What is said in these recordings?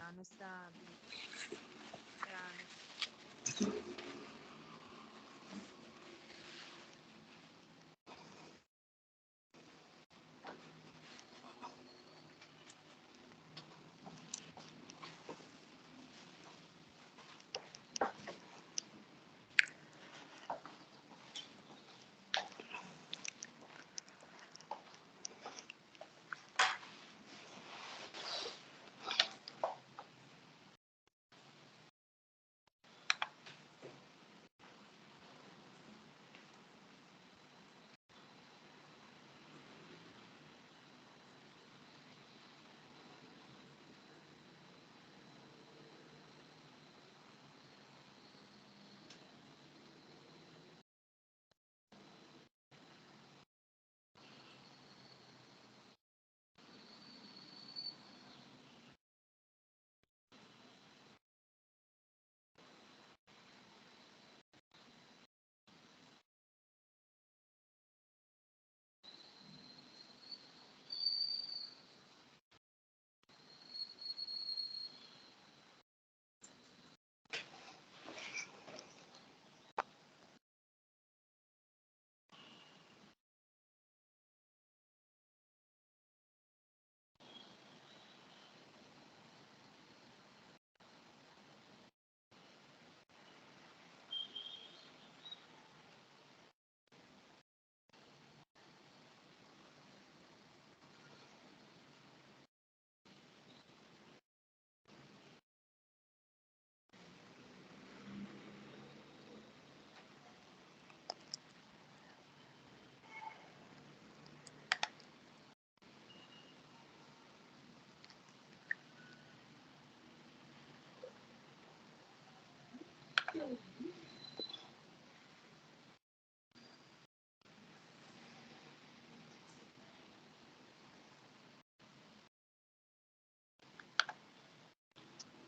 a nuestra a nuestra-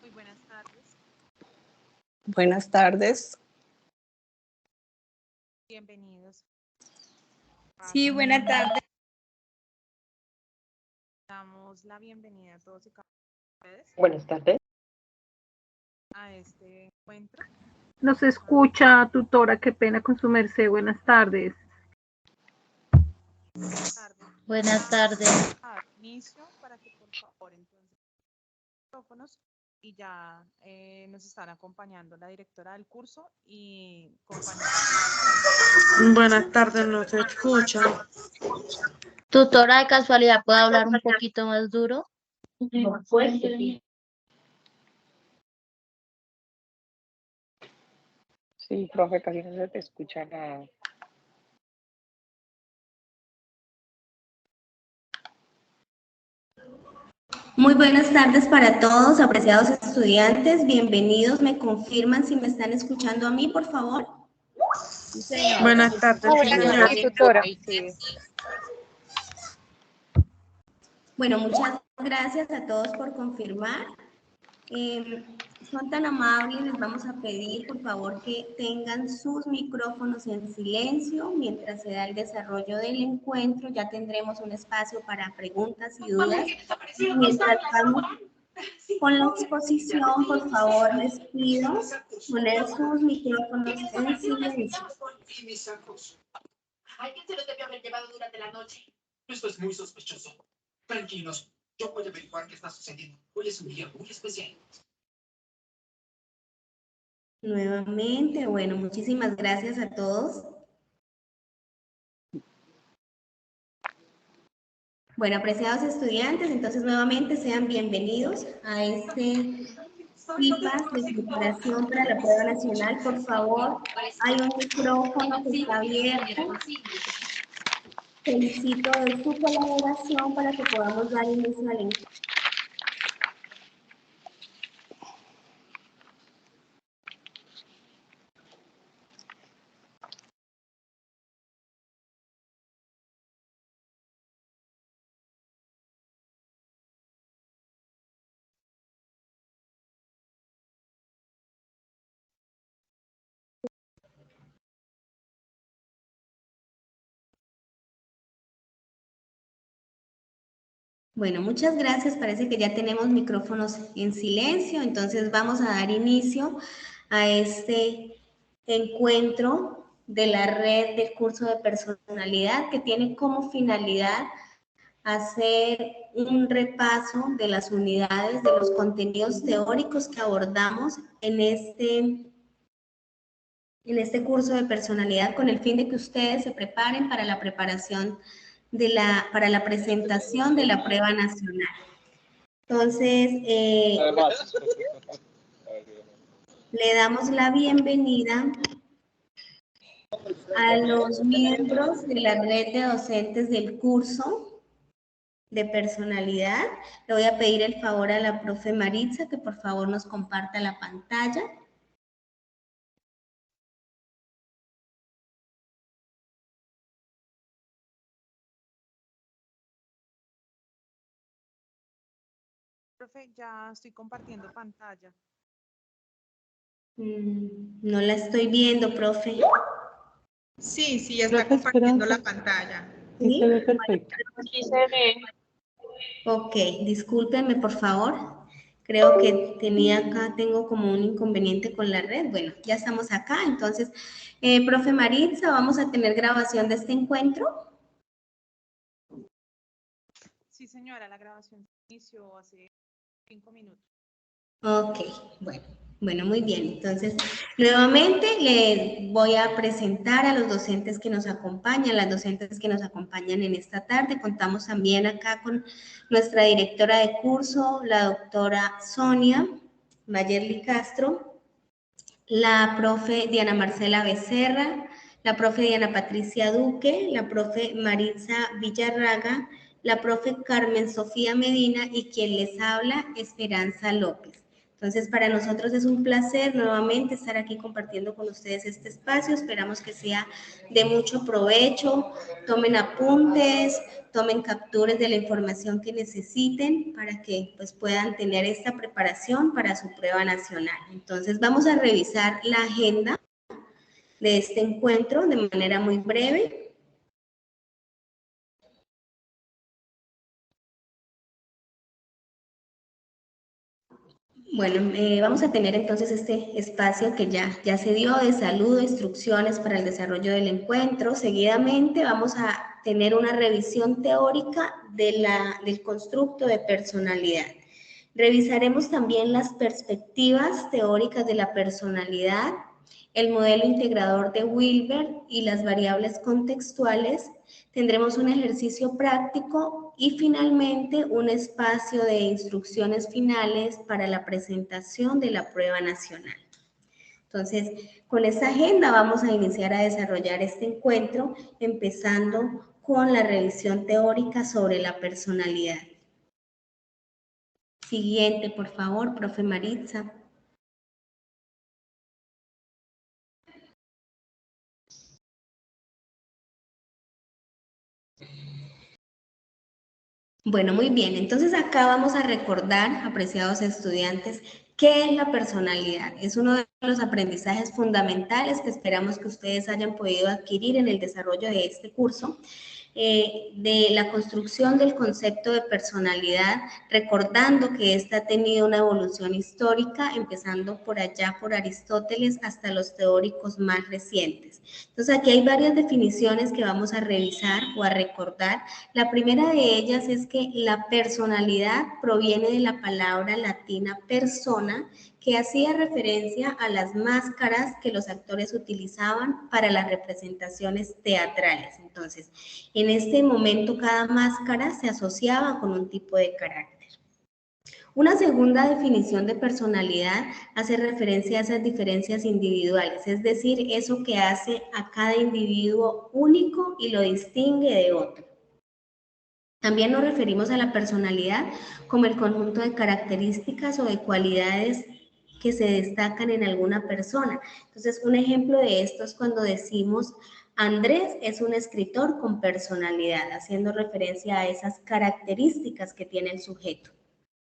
Muy buenas tardes. Buenas tardes. Bienvenidos. Sí, buenas tardes. Damos la bienvenida a todos y cada uno de ustedes Buenas tardes. a este encuentro. Nos escucha, tutora, qué pena con su merced. Buenas tardes. Tarde. Buenas tardes. A dar inicio para que por favor entonces micrófonos y ya nos están acompañando la directora del curso y compañeros. Buenas tardes, no se escucha. Tutora, de casualidad, ¿puedo hablar un poquito más duro? Sí, profe, casi no se te escucha nada. Muy buenas tardes para todos, apreciados estudiantes. Bienvenidos. ¿Me confirman si me están escuchando a mí, por favor? Sí, señora. Buenas tardes, sí, señora. Tutora. Sí. Bueno, muchas gracias a todos por confirmar. Son tan amables, les vamos a pedir, por favor, que tengan sus micrófonos en silencio mientras se da el desarrollo del encuentro. Ya tendremos un espacio para preguntas y dudas. Mientras vamos con la exposición, por favor, les pido poner sus micrófonos en silencio. Alguien se los debió haber llevado durante la noche. Esto es muy sospechoso. Tranquilos, yo voy a averiguar qué está sucediendo. Hoy es un día muy especial. Nuevamente, bueno, muchísimas gracias a todos. Bueno, apreciados estudiantes, entonces nuevamente sean bienvenidos a este CIPAS de preparación para la prueba nacional. Por favor, hay un micrófono que está abierto. Felicito de su colaboración para que podamos dar inicio al encuentro. Bueno, muchas gracias. Parece que ya tenemos micrófonos en silencio, entonces vamos a dar inicio a este encuentro de la red del curso de personalidad que tiene como finalidad hacer un repaso de las unidades, de los contenidos teóricos que abordamos en este curso de personalidad con el fin de que ustedes se preparen para la preparación para la presentación de la prueba nacional. Entonces, le damos la bienvenida a los miembros de la red de docentes del curso de personalidad. Le voy a pedir el favor a la profe Maritza que por favor nos comparta la pantalla. Profe, ya estoy compartiendo pantalla. No la estoy viendo, profe. Sí, ya está compartiendo la pantalla. Sí, se ve perfecto. Sí se ve. Ok, discúlpenme por favor. Creo que tengo como un inconveniente con la red. Bueno, ya estamos acá. Entonces, profe Maritza, ¿vamos a tener grabación de este encuentro? Sí, señora, la grabación inició hace 5 minutos. Ok, bueno, muy bien. Entonces, nuevamente les voy a presentar a los docentes que nos acompañan, las docentes que nos acompañan en esta tarde. Contamos también acá con nuestra directora de curso, la doctora Sonia Mayerly Castro, la profe Diana Marcela Becerra, la profe Diana Patricia Duque, la profe Maritza Villarraga, la profe Carmen Sofía Medina y quien les habla, Esperanza López. Entonces, para nosotros es un placer nuevamente estar aquí compartiendo con ustedes este espacio. Esperamos que sea de mucho provecho. Tomen apuntes, tomen capturas de la información que necesiten para que pues, puedan tener esta preparación para su prueba nacional. Entonces, vamos a revisar la agenda de este encuentro de manera muy breve. Bueno, vamos a tener entonces este espacio que ya se dio de saludo, instrucciones para el desarrollo del encuentro. Seguidamente vamos a tener una revisión teórica del constructo de personalidad. Revisaremos también las perspectivas teóricas de la personalidad, el modelo integrador de Wilber y las variables contextuales. Tendremos un ejercicio práctico y finalmente un espacio de instrucciones finales para la presentación de la prueba nacional. Entonces, con esta agenda vamos a iniciar a desarrollar este encuentro, empezando con la revisión teórica sobre la personalidad. Siguiente, por favor, profe Maritza. Bueno, muy bien. Entonces acá vamos a recordar, apreciados estudiantes, ¿qué es la personalidad? Es uno de los aprendizajes fundamentales que esperamos que ustedes hayan podido adquirir en el desarrollo de este curso. De la construcción del concepto de personalidad, recordando que ésta ha tenido una evolución histórica, empezando por allá por Aristóteles hasta los teóricos más recientes. Entonces, aquí hay varias definiciones que vamos a revisar o a recordar. La primera de ellas es que la personalidad proviene de la palabra latina persona, que hacía referencia a las máscaras que los actores utilizaban para las representaciones teatrales. Entonces, en este momento cada máscara se asociaba con un tipo de carácter. Una segunda definición de personalidad hace referencia a esas diferencias individuales, es decir, eso que hace a cada individuo único y lo distingue de otro. También nos referimos a la personalidad como el conjunto de características o de cualidades que se destacan en alguna persona. Entonces, un ejemplo de esto es cuando decimos Andrés es un escritor con personalidad, haciendo referencia a esas características que tiene el sujeto.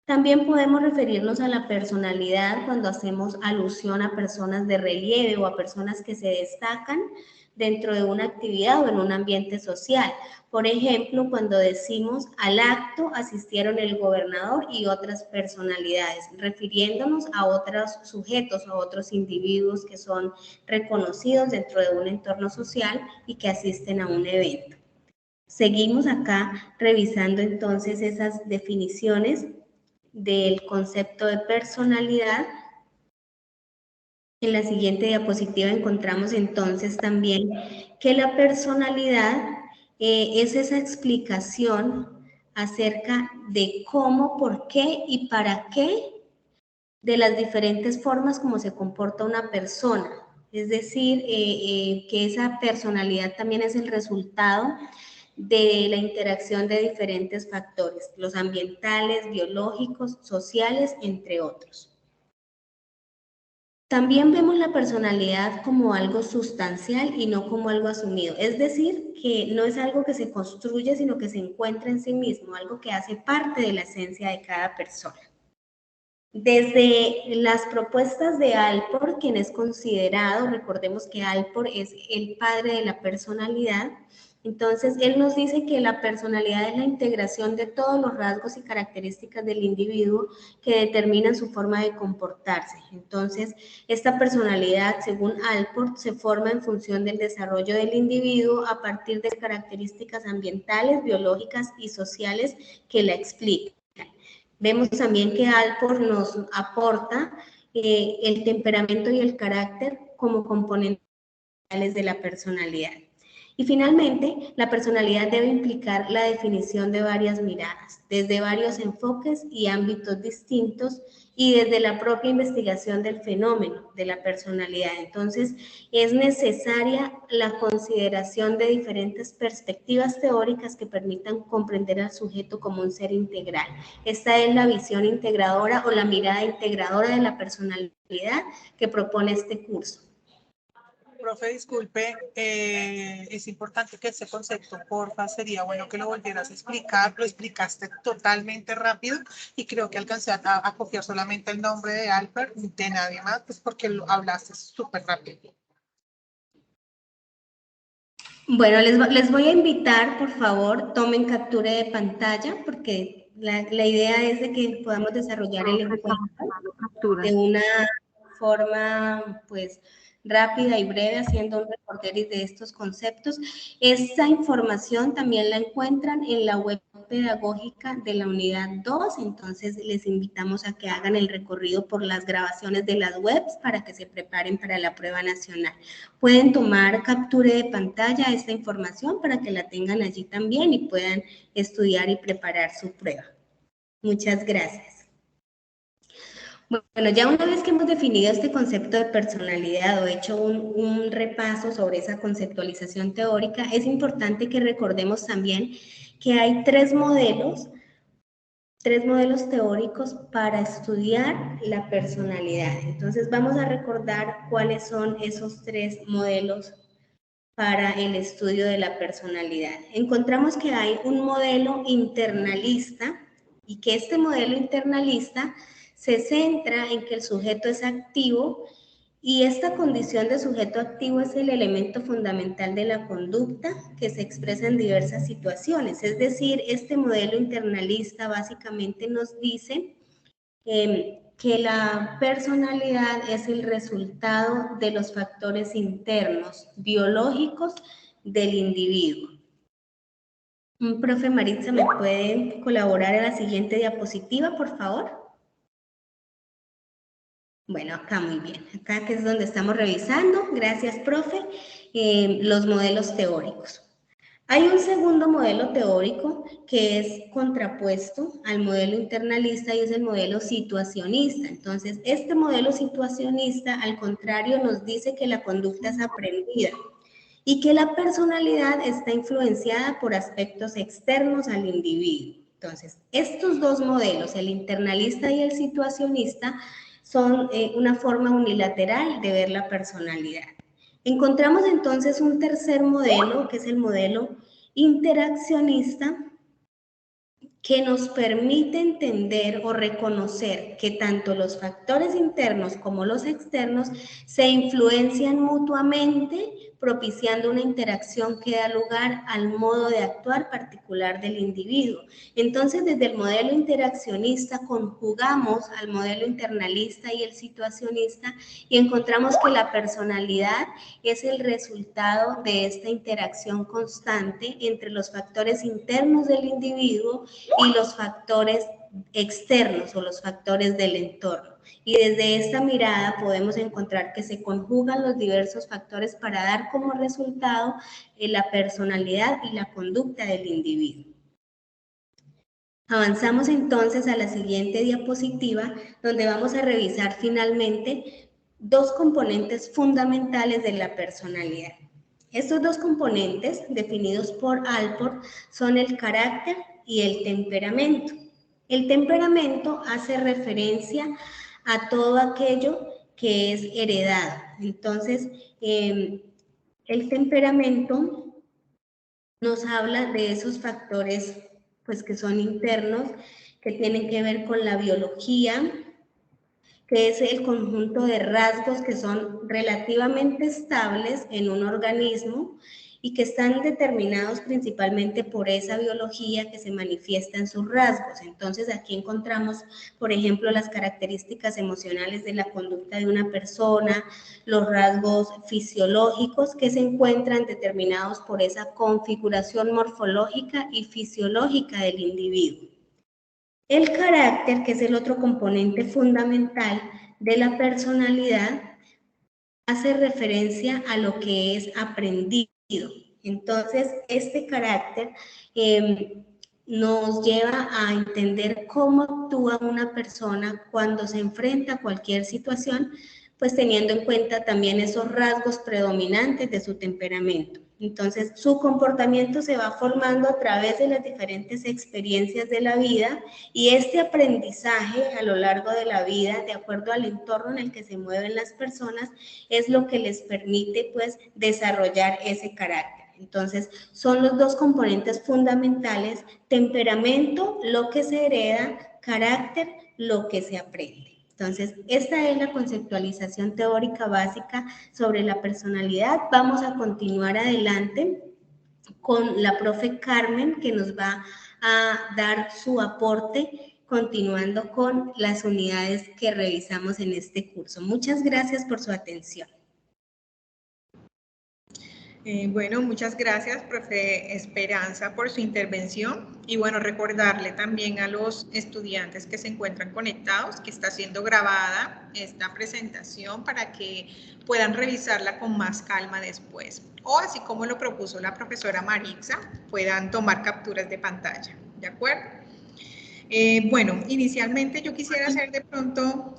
También podemos referirnos a la personalidad cuando hacemos alusión a personas de relieve o a personas que se destacan dentro de una actividad o en un ambiente social. Por ejemplo, cuando decimos al acto asistieron el gobernador y otras personalidades, refiriéndonos a otros sujetos o a otros individuos que son reconocidos dentro de un entorno social y que asisten a un evento. Seguimos acá revisando entonces esas definiciones del concepto de personalidad. En la siguiente diapositiva encontramos entonces también que la personalidad es esa explicación acerca de cómo, por qué y para qué de las diferentes formas como se comporta una persona. Es decir, que esa personalidad también es el resultado de la interacción de diferentes factores, los ambientales, biológicos, sociales, entre otros. También vemos la personalidad como algo sustancial y no como algo asumido. Es decir, que no es algo que se construye, sino que se encuentra en sí mismo, algo que hace parte de la esencia de cada persona. Desde las propuestas de Alport, quien es considerado, recordemos que Alport es el padre de la personalidad, entonces él nos dice que la personalidad es la integración de todos los rasgos y características del individuo que determinan su forma de comportarse. Entonces, esta personalidad, según Alport, se forma en función del desarrollo del individuo a partir de características ambientales, biológicas y sociales que la explican. Vemos también que Alport nos aporta el temperamento y el carácter como componentes de la personalidad. Y finalmente, la personalidad debe implicar la definición de varias miradas, desde varios enfoques y ámbitos distintos y desde la propia investigación del fenómeno de la personalidad. Entonces, es necesaria la consideración de diferentes perspectivas teóricas que permitan comprender al sujeto como un ser integral. Esta es la visión integradora o la mirada integradora de la personalidad que propone este curso. Profe, disculpe, es importante que ese concepto, porfa, sería bueno que lo volvieras a explicar. Lo explicaste totalmente rápido y creo que alcancé a copiar solamente el nombre de Alport, de nadie más, pues porque lo hablaste súper rápido. Bueno, les voy a invitar, por favor, tomen captura de pantalla porque la idea es de que podamos desarrollar el encuentro de una forma, pues, rápida y breve, haciendo un recorderis de estos conceptos. Esta información también la encuentran en la web pedagógica de la unidad 2, entonces les invitamos a que hagan el recorrido por las grabaciones de las webs para que se preparen para la prueba nacional. Pueden tomar captura de pantalla esta información para que la tengan allí también y puedan estudiar y preparar su prueba. Muchas gracias. Bueno, ya una vez que hemos definido este concepto de personalidad o hecho un repaso sobre esa conceptualización teórica, es importante que recordemos también que hay tres modelos teóricos para estudiar la personalidad. Entonces vamos a recordar cuáles son esos tres modelos para el estudio de la personalidad. Encontramos que hay un modelo internalista y que este modelo internalista se centra en que el sujeto es activo y esta condición de sujeto activo es el elemento fundamental de la conducta que se expresa en diversas situaciones. Es decir, este modelo internalista básicamente nos dice que la personalidad es el resultado de los factores internos, biológicos del individuo. Profe Maritza, ¿me puede colaborar en la siguiente diapositiva, por favor? Bueno, acá muy bien. Acá que es donde estamos revisando, gracias, profe, los modelos teóricos. Hay un segundo modelo teórico que es contrapuesto al modelo internalista y es el modelo situacionista. Entonces, este modelo situacionista, al contrario, nos dice que la conducta es aprendida y que la personalidad está influenciada por aspectos externos al individuo. Entonces, estos dos modelos, el internalista y el situacionista, son una forma unilateral de ver la personalidad. Encontramos entonces un tercer modelo, que es el modelo interaccionista, que nos permite entender o reconocer que tanto los factores internos como los externos se influencian mutuamente propiciando una interacción que da lugar al modo de actuar particular del individuo. Entonces, desde el modelo interaccionista conjugamos al modelo internalista y el situacionista y encontramos que la personalidad es el resultado de esta interacción constante entre los factores internos del individuo y los factores externos o los factores del entorno. Y desde esta mirada podemos encontrar que se conjugan los diversos factores para dar como resultado la personalidad y la conducta del individuo. Avanzamos entonces a la siguiente diapositiva, donde vamos a revisar finalmente dos componentes fundamentales de la personalidad. Estos dos componentes, definidos por Allport, son el carácter y el temperamento. El temperamento hace referencia a todo aquello que es heredado. Entonces, el temperamento nos habla de esos factores pues, que son internos, que tienen que ver con la biología, que es el conjunto de rasgos que son relativamente estables en un organismo y que están determinados principalmente por esa biología que se manifiesta en sus rasgos. Entonces, aquí encontramos, por ejemplo, las características emocionales de la conducta de una persona, los rasgos fisiológicos que se encuentran determinados por esa configuración morfológica y fisiológica del individuo. El carácter, que es el otro componente fundamental de la personalidad, hace referencia a lo que es aprendido. Entonces, este carácter nos lleva a entender cómo actúa una persona cuando se enfrenta a cualquier situación, pues teniendo en cuenta también esos rasgos predominantes de su temperamento. Entonces, su comportamiento se va formando a través de las diferentes experiencias de la vida y este aprendizaje a lo largo de la vida, de acuerdo al entorno en el que se mueven las personas, es lo que les permite, pues, desarrollar ese carácter. Entonces, son los dos componentes fundamentales: temperamento, lo que se hereda; carácter, lo que se aprende. Entonces, esta es la conceptualización teórica básica sobre la personalidad. Vamos a continuar adelante con la profe Carmen, que nos va a dar su aporte, continuando con las unidades que revisamos en este curso. Muchas gracias por su atención. Bueno, muchas gracias, profe Esperanza, por su intervención. Y bueno, recordarle también a los estudiantes que se encuentran conectados que está siendo grabada esta presentación para que puedan revisarla con más calma después. O así como lo propuso la profesora Marixa, puedan tomar capturas de pantalla. ¿De acuerdo? Bueno, inicialmente yo quisiera hacer de pronto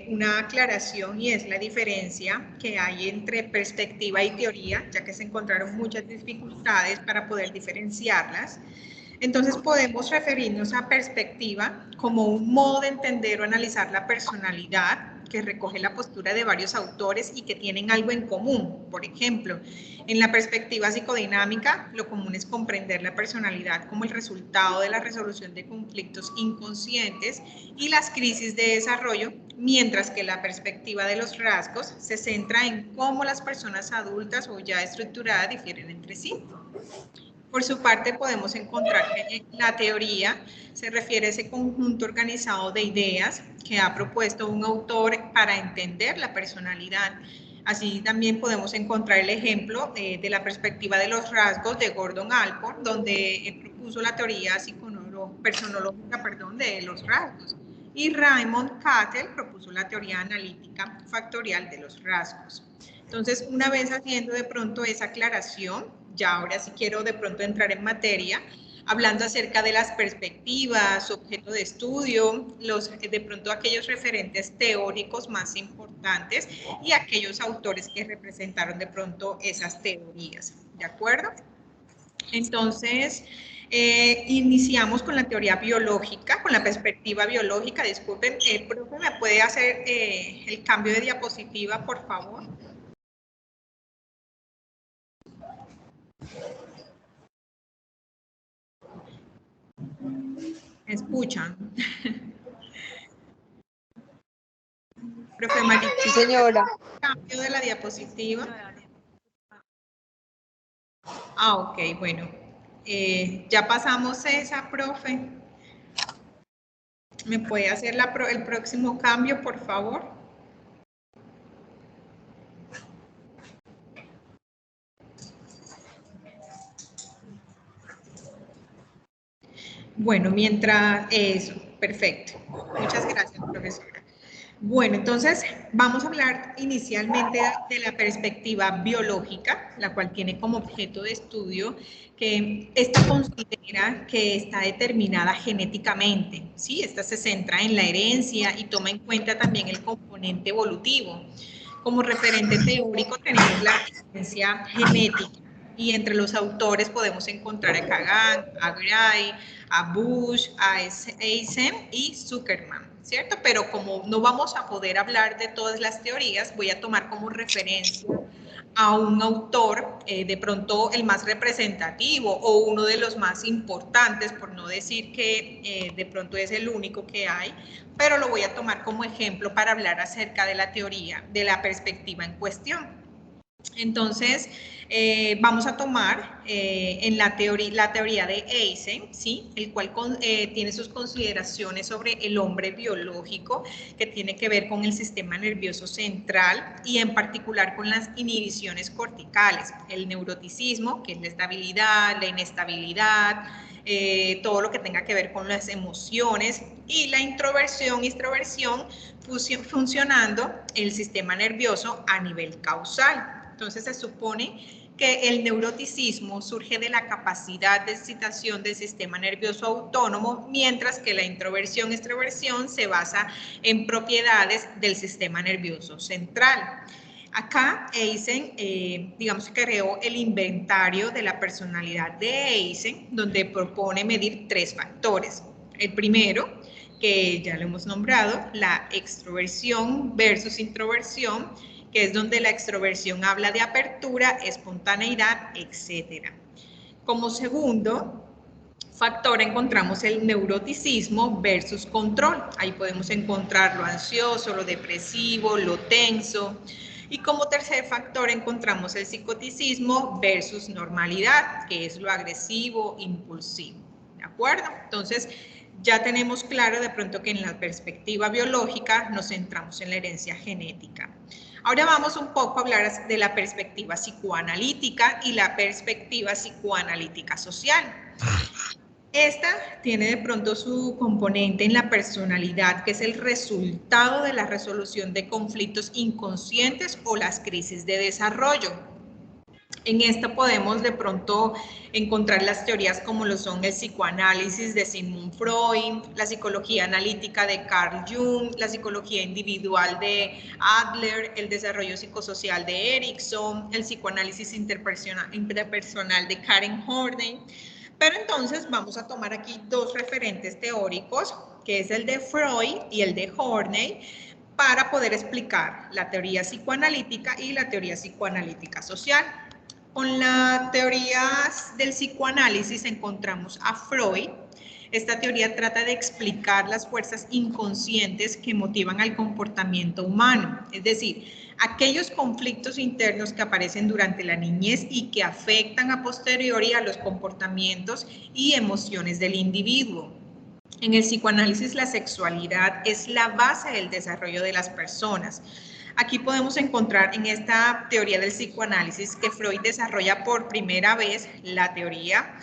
una aclaración, y es la diferencia que hay entre perspectiva y teoría, ya que se encontraron muchas dificultades para poder diferenciarlas. Entonces podemos referirnos a perspectiva como un modo de entender o analizar la personalidad que recoge la postura de varios autores y que tienen algo en común. Por ejemplo, en la perspectiva psicodinámica, lo común es comprender la personalidad como el resultado de la resolución de conflictos inconscientes y las crisis de desarrollo, mientras que la perspectiva de los rasgos se centra en cómo las personas adultas o ya estructuradas difieren entre sí. Por su parte, podemos encontrar que la teoría se refiere a ese conjunto organizado de ideas que ha propuesto un autor para entender la personalidad. Así también podemos encontrar el ejemplo de la perspectiva de los rasgos de Gordon Allport, donde propuso la teoría personológica de los rasgos. Y Raymond Cattell propuso la teoría analítica factorial de los rasgos. Entonces, una vez haciendo de pronto esa aclaración, ya ahora sí quiero de pronto entrar en materia, hablando acerca de las perspectivas, objeto de estudio, de pronto aquellos referentes teóricos más importantes y aquellos autores que representaron de pronto esas teorías, ¿de acuerdo? Entonces, iniciamos con la teoría biológica, con la perspectiva biológica. Disculpen, profe, ¿me puede hacer el cambio de diapositiva, por favor? ¿Me escuchan? Profe María. Sí, señora. Cambio de la diapositiva. Ah, ok, bueno. Ya pasamos esa, profe. ¿Me puede hacer el próximo cambio, por favor? Bueno, mientras eso, perfecto. Muchas gracias, profesora. Bueno, entonces vamos a hablar inicialmente de la perspectiva biológica, la cual tiene como objeto de estudio que esta considera que está determinada genéticamente, ¿sí? Esta se centra en la herencia y toma en cuenta también el componente evolutivo. Como referente teórico tenemos la herencia genética y entre los autores podemos encontrar a Kagan, a Gray, a Bush, a Eisen y Zuckerman, ¿cierto? Pero como no vamos a poder hablar de todas las teorías, voy a tomar como referencia a un autor, de pronto el más representativo o uno de los más importantes, por no decir que de pronto es el único que hay, pero lo voy a tomar como ejemplo para hablar acerca de la teoría, de la perspectiva en cuestión. Entonces, vamos a tomar en la teoría de Eisen, ¿sí? El cual tiene sus consideraciones sobre el hombre biológico, que tiene que ver con el sistema nervioso central y en particular con las inhibiciones corticales, el neuroticismo, que es la estabilidad, la inestabilidad, todo lo que tenga que ver con las emociones, y la introversión y extroversión funcionando el sistema nervioso a nivel causal. Entonces se supone que el neuroticismo surge de la capacidad de excitación del sistema nervioso autónomo, mientras que la introversión y extroversión se basa en propiedades del sistema nervioso central. Acá Eisen, digamos que creó el inventario de la personalidad de Eisen, donde propone medir 3 factores. El primero, que ya lo hemos nombrado, la extroversión versus introversión, que es donde la extroversión habla de apertura, espontaneidad, etc. Como segundo factor encontramos el neuroticismo versus control. Ahí podemos encontrar lo ansioso, lo depresivo, lo tenso. Y como tercer factor encontramos el psicoticismo versus normalidad, que es lo agresivo, impulsivo. ¿De acuerdo? Entonces, ya tenemos claro de pronto que en la perspectiva biológica nos centramos en la herencia genética. Ahora vamos un poco a hablar de la perspectiva psicoanalítica y la perspectiva psicoanalítica social. Esta tiene de pronto su componente en la personalidad, que es el resultado de la resolución de conflictos inconscientes o las crisis de desarrollo. En esta podemos de pronto encontrar las teorías como lo son el psicoanálisis de Sigmund Freud, la psicología analítica de Carl Jung, la psicología individual de Adler, el desarrollo psicosocial de Erickson, el psicoanálisis interpersonal de Karen Horney. Pero entonces vamos a tomar aquí 2 referentes teóricos, que es el de Freud y el de Horney, para poder explicar la teoría psicoanalítica y la teoría psicoanalítica social. Con la teoría del psicoanálisis encontramos a Freud. Esta teoría trata de explicar las fuerzas inconscientes que motivan al comportamiento humano, es decir, aquellos conflictos internos que aparecen durante la niñez y que afectan a posteriori a los comportamientos y emociones del individuo. En el psicoanálisis, la sexualidad es la base del desarrollo de las personas. Aquí podemos encontrar en esta teoría del psicoanálisis que Freud desarrolla por primera vez la teoría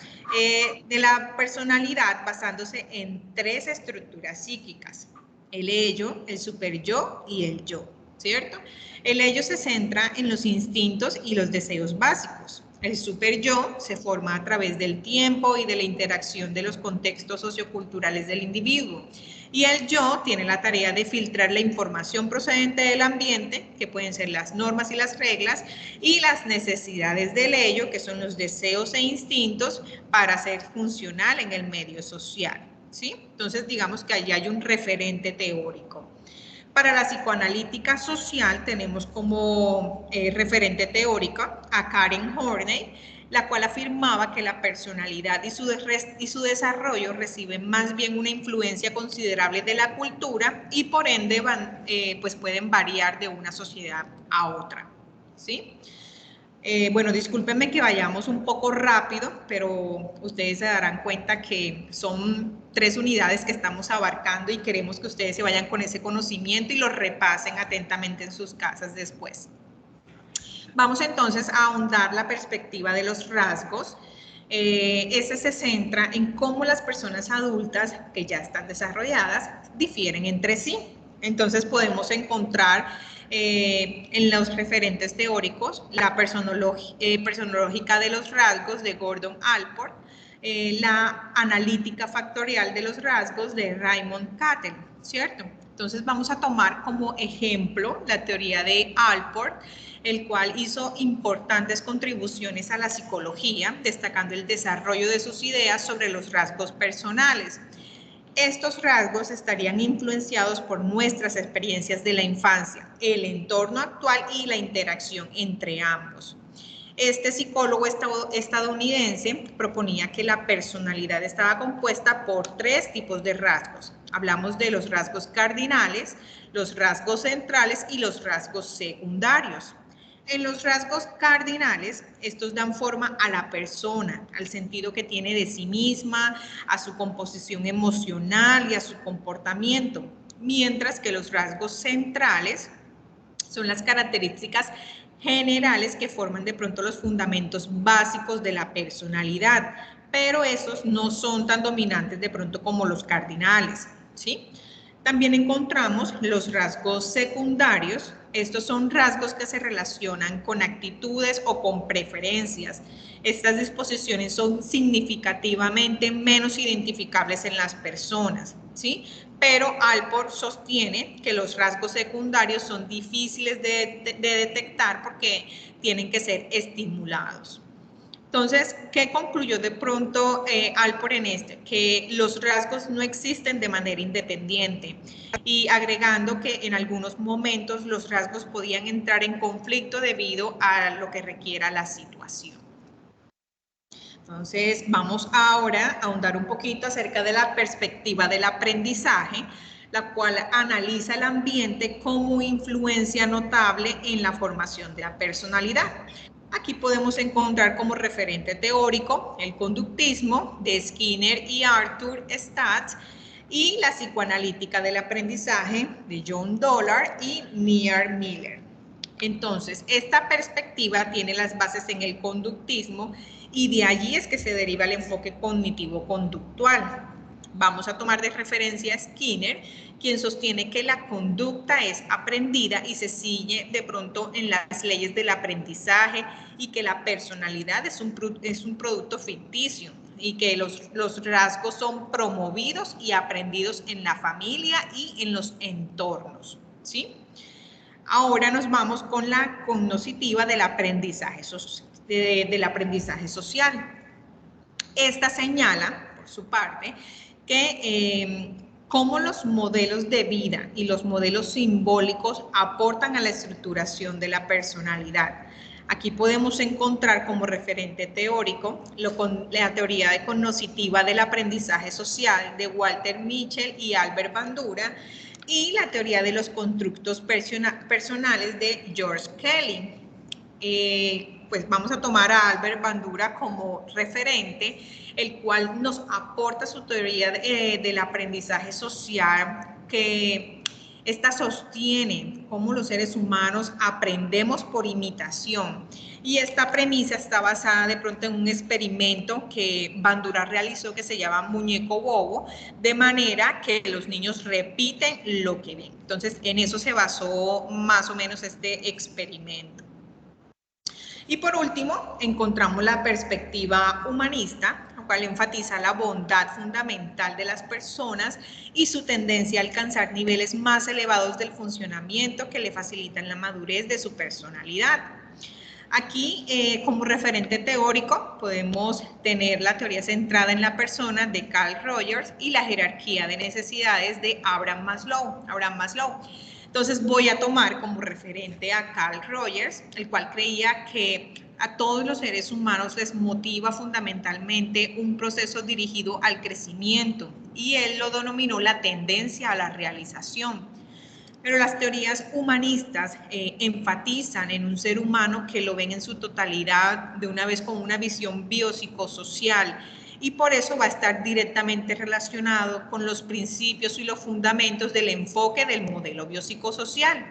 de la personalidad basándose en 3 estructuras psíquicas: el ello, el superyo y el yo, ¿cierto? El ello se centra en los instintos y los deseos básicos. El superyo se forma a través del tiempo y de la interacción de los contextos socioculturales del individuo. Y el yo tiene la tarea de filtrar la información procedente del ambiente, que pueden ser las normas y las reglas, y las necesidades del ello, que son los deseos e instintos, para ser funcional en el medio social, ¿sí? Entonces, digamos que allí hay un referente teórico. Para la psicoanalítica social tenemos como referente teórico a Karen Horney, la cual afirmaba que la personalidad y su desarrollo reciben más bien una influencia considerable de la cultura y por ende pues pueden variar de una sociedad a otra, ¿sí? Bueno, discúlpenme que vayamos un poco rápido, pero ustedes se darán cuenta que son 3 unidades que estamos abarcando y queremos que ustedes se vayan con ese conocimiento y lo repasen atentamente en sus casas después. Vamos entonces a ahondar la perspectiva de los rasgos. Ese se centra en cómo las personas adultas que ya están desarrolladas difieren entre sí. Entonces podemos encontrar en los referentes teóricos la personológica de los rasgos de Gordon Allport, la analítica factorial de los rasgos de Raymond Cattell, ¿cierto? Entonces vamos a tomar como ejemplo la teoría de Allport, el cual hizo importantes contribuciones a la psicología, destacando el desarrollo de sus ideas sobre los rasgos personales. Estos rasgos estarían influenciados por nuestras experiencias de la infancia, el entorno actual y la interacción entre ambos. Este psicólogo estadounidense proponía que la personalidad estaba compuesta por 3 tipos de rasgos. Hablamos de los rasgos cardinales, los rasgos centrales y los rasgos secundarios. En los rasgos cardinales, estos dan forma a la persona, al sentido que tiene de sí misma, a su composición emocional y a su comportamiento, mientras que los rasgos centrales son las características generales que forman de pronto los fundamentos básicos de la personalidad, pero esos no son tan dominantes de pronto como los cardinales, ¿sí? También encontramos los rasgos secundarios. Estos son rasgos que se relacionan con actitudes o con preferencias. Estas disposiciones son significativamente menos identificables en las personas, ¿sí? Pero Allport sostiene que los rasgos secundarios son difíciles de detectar porque tienen que ser estimulados. Entonces, ¿qué concluyó de pronto Allport en este? Que los rasgos no existen de manera independiente y agregando que en algunos momentos los rasgos podían entrar en conflicto debido a lo que requiera la situación. Entonces, vamos ahora a ahondar un poquito acerca de la perspectiva del aprendizaje, la cual analiza el ambiente como influencia notable en la formación de la personalidad. Aquí podemos encontrar como referente teórico el conductismo de Skinner y Arthur Staats y la psicoanalítica del aprendizaje de John Dollard y Meyer Miller. Entonces, esta perspectiva tiene las bases en el conductismo y de allí es que se deriva el enfoque cognitivo-conductual. Vamos a tomar de referencia a Skinner, quien sostiene que la conducta es aprendida y se ciñe de pronto en las leyes del aprendizaje y que la personalidad es un producto ficticio y que los rasgos son promovidos y aprendidos en la familia y en los entornos, ¿sí? Ahora nos vamos con la cognitiva del aprendizaje, del aprendizaje social. Esta señala, por su parte, que cómo los modelos de vida y los modelos simbólicos aportan a la estructuración de la personalidad. Aquí podemos encontrar como referente teórico la teoría cognitiva del aprendizaje social de Walter Mischel y Albert Bandura y la teoría de los constructos personales de George Kelly. Pues vamos a tomar a Albert Bandura como referente, el cual nos aporta su teoría del aprendizaje social, que esta sostiene cómo los seres humanos aprendemos por imitación. Y esta premisa está basada de pronto en un experimento que Bandura realizó que se llama muñeco bobo, de manera que los niños repiten lo que ven. Entonces, en eso se basó más o menos este experimento. Y por último, encontramos la perspectiva humanista, la cual enfatiza la bondad fundamental de las personas y su tendencia a alcanzar niveles más elevados del funcionamiento que le facilitan la madurez de su personalidad. Aquí, como referente teórico, podemos tener la teoría centrada en la persona de Carl Rogers y la jerarquía de necesidades de Abraham Maslow. Entonces voy a tomar como referente a Carl Rogers, el cual creía que a todos los seres humanos les motiva fundamentalmente un proceso dirigido al crecimiento y él lo denominó la tendencia a la realización. Pero las teorías humanistas enfatizan en un ser humano que lo ven en su totalidad, de una vez con una visión biopsicosocial, y por eso va a estar directamente relacionado con los principios y los fundamentos del enfoque del modelo biopsicosocial.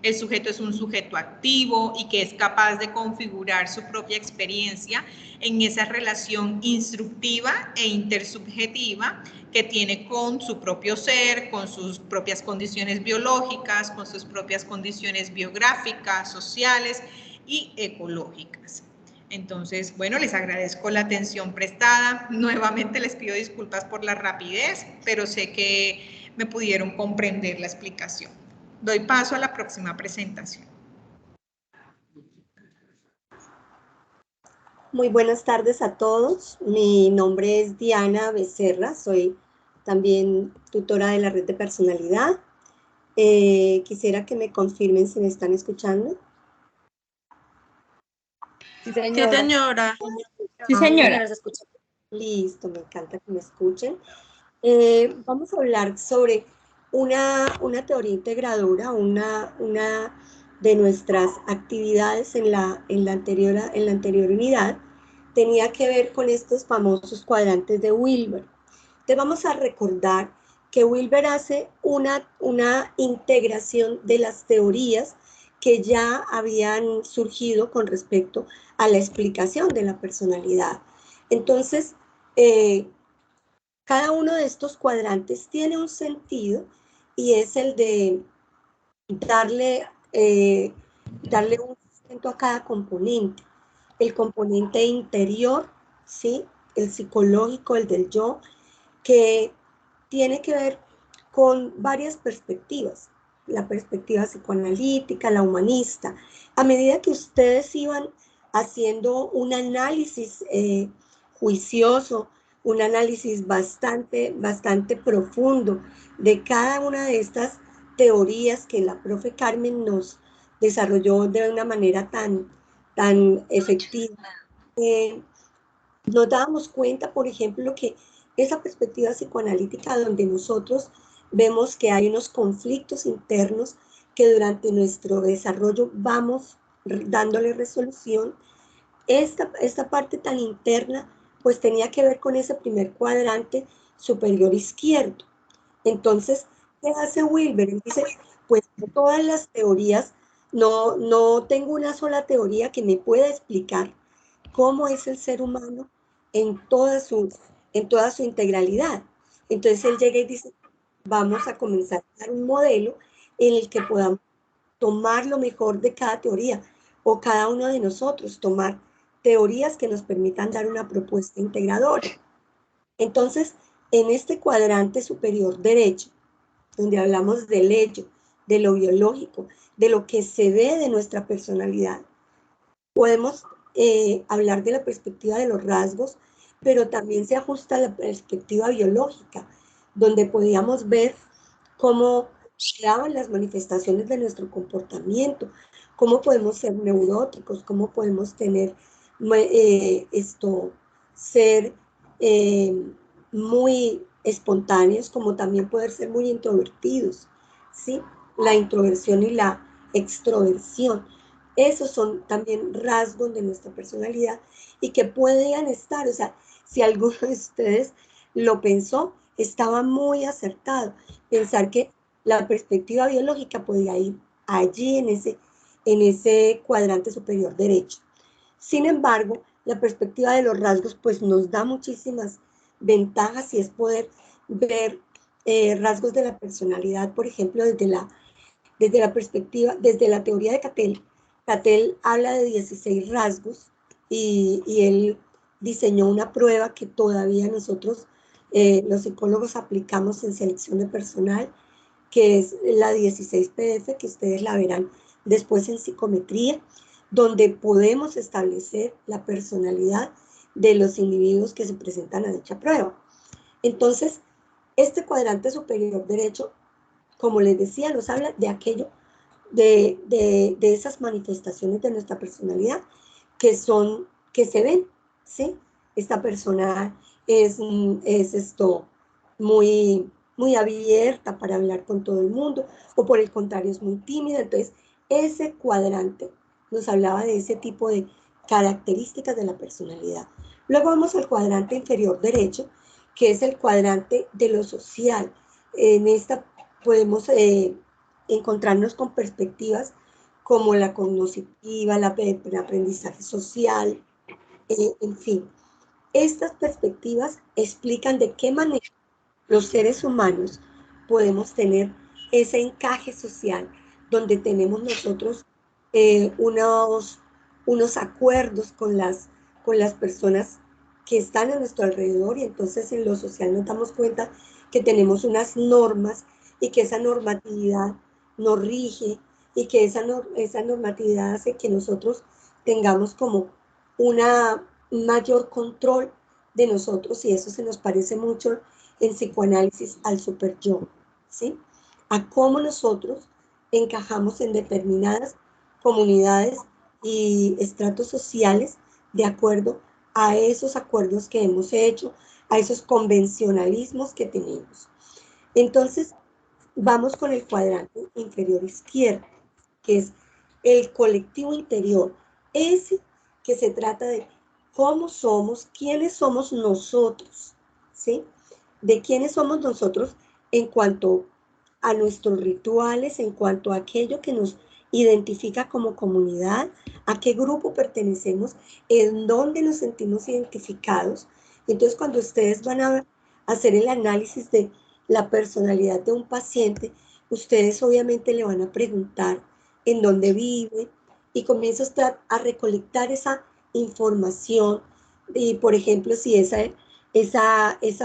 El sujeto es un sujeto activo y que es capaz de configurar su propia experiencia en esa relación instructiva e intersubjetiva que tiene con su propio ser, con sus propias condiciones biológicas, con sus propias condiciones biográficas, sociales y ecológicas. Entonces, bueno, les agradezco la atención prestada. Nuevamente les pido disculpas por la rapidez, pero sé que me pudieron comprender la explicación. Doy paso a la próxima presentación. Muy buenas tardes a todos. Mi nombre es Diana Becerra, soy también tutora de la red de personalidad. Quisiera que me confirmen si me están escuchando. Sí, señora. Sí, señora. ¿Se escucha? Listo, me encanta que me escuchen. Vamos a hablar sobre una teoría integradora, una de nuestras actividades en la anterior unidad, tenía que ver con estos famosos cuadrantes de Wilber. Entonces vamos a recordar que Wilber hace una integración de las teorías que ya habían surgido con respecto a la explicación de la personalidad. Entonces, cada uno de estos cuadrantes tiene un sentido y es el de darle un sustento a cada componente. El componente interior, ¿sí? El psicológico, el del yo, que tiene que ver con varias perspectivas. La perspectiva psicoanalítica, la humanista. A medida que ustedes iban haciendo un análisis juicioso, un análisis bastante profundo de cada una de estas teorías que la profe Carmen nos desarrolló de una manera tan efectiva. Nos dábamos cuenta, por ejemplo, que esa perspectiva psicoanalítica donde nosotros vemos que hay unos conflictos internos que durante nuestro desarrollo vamos dándole resolución, esta parte tan interna pues tenía que ver con ese primer cuadrante superior izquierdo. Entonces, ¿qué hace Wilber? Él dice, pues todas las teorías, no tengo una sola teoría que me pueda explicar cómo es el ser humano en toda su integralidad. Entonces él llega y dice, vamos a comenzar a dar un modelo en el que podamos tomar lo mejor de cada teoría, o cada uno de nosotros tomar teorías que nos permitan dar una propuesta integradora. Entonces, en este cuadrante superior derecho, donde hablamos del hecho, de lo biológico, de lo que se ve de nuestra personalidad, podemos hablar de la perspectiva de los rasgos, pero también se ajusta a la perspectiva biológica, donde podíamos ver cómo daban las manifestaciones de nuestro comportamiento, cómo podemos ser neuróticos, cómo podemos tener ser muy espontáneos, como también poder ser muy introvertidos, ¿sí? La introversión y la extroversión. Esos son también rasgos de nuestra personalidad y que podían estar, o sea, si alguno de ustedes lo pensó, estaba muy acertado. Pensar que la perspectiva biológica podía ir allí en ese cuadrante superior derecho. Sin embargo, la perspectiva de los rasgos pues nos da muchísimas ventajas y es poder ver rasgos de la personalidad, por ejemplo, desde la perspectiva, desde la teoría de Cattell. Cattell habla de 16 rasgos y él diseñó una prueba que todavía nosotros, los psicólogos, aplicamos en selección de personal, que es la 16 PDF, que ustedes la verán después en psicometría, donde podemos establecer la personalidad de los individuos que se presentan a dicha prueba. Entonces, este cuadrante superior derecho, como les decía, nos habla de aquello, de esas manifestaciones de nuestra personalidad que se ven, ¿sí? Esta persona es muy muy abierta para hablar con todo el mundo, o por el contrario es muy tímida. Entonces, ese cuadrante nos hablaba de ese tipo de características de la personalidad. Luego vamos al cuadrante inferior derecho, que es el cuadrante de lo social. En esta podemos encontrarnos con perspectivas como la cognitiva, el aprendizaje social, en fin. Estas perspectivas explican de qué manera los seres humanos podemos tener ese encaje social donde tenemos nosotros unos acuerdos con las personas que están a nuestro alrededor, y entonces en lo social nos damos cuenta que tenemos unas normas y que esa normatividad nos rige y que esa normatividad hace que nosotros tengamos como una mayor control de nosotros, y eso se nos parece mucho en psicoanálisis al superyo, ¿sí? A cómo nosotros encajamos en determinadas comunidades y estratos sociales de acuerdo a esos acuerdos que hemos hecho, a esos convencionalismos que tenemos. Entonces, vamos con el cuadrante inferior izquierdo, que es el colectivo interior, ese que se trata de cómo somos, quiénes somos nosotros, ¿sí? De quiénes somos nosotros en cuanto a nuestros rituales, en cuanto a aquello que nos identifica como comunidad, a qué grupo pertenecemos, en dónde nos sentimos identificados. Entonces, cuando ustedes van a hacer el análisis de la personalidad de un paciente, ustedes obviamente le van a preguntar en dónde vive, y comienza usted a recolectar esa información. Y, por ejemplo, si esa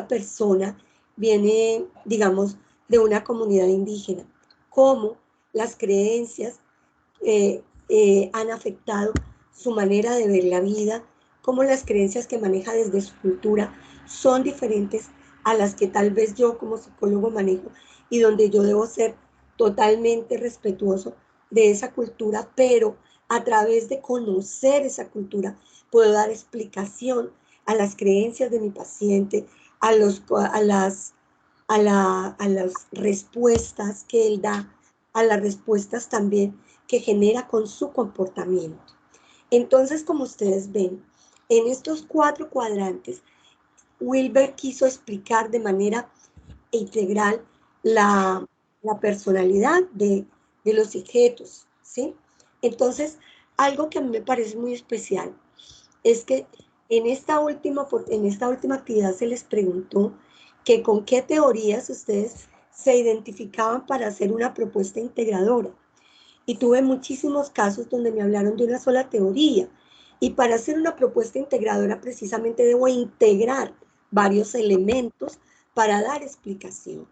persona viene, digamos, de una comunidad indígena, cómo las creencias han afectado su manera de ver la vida, cómo las creencias que maneja desde su cultura son diferentes a las que tal vez yo como psicólogo manejo, y donde yo debo ser totalmente respetuoso de esa cultura, pero a través de conocer esa cultura puedo dar explicación a las creencias de mi paciente, a las respuestas que él da, a las respuestas también que genera con su comportamiento. Entonces, como ustedes ven, en estos 4 cuadrantes, Wilber quiso explicar de manera integral la personalidad de los sujetos, ¿sí? Entonces, algo que a mí me parece muy especial es que en esta última actividad se les preguntó que con qué teorías ustedes se identificaban para hacer una propuesta integradora. Y tuve muchísimos casos donde me hablaron de una sola teoría. Y para hacer una propuesta integradora precisamente debo integrar varios elementos para dar explicación.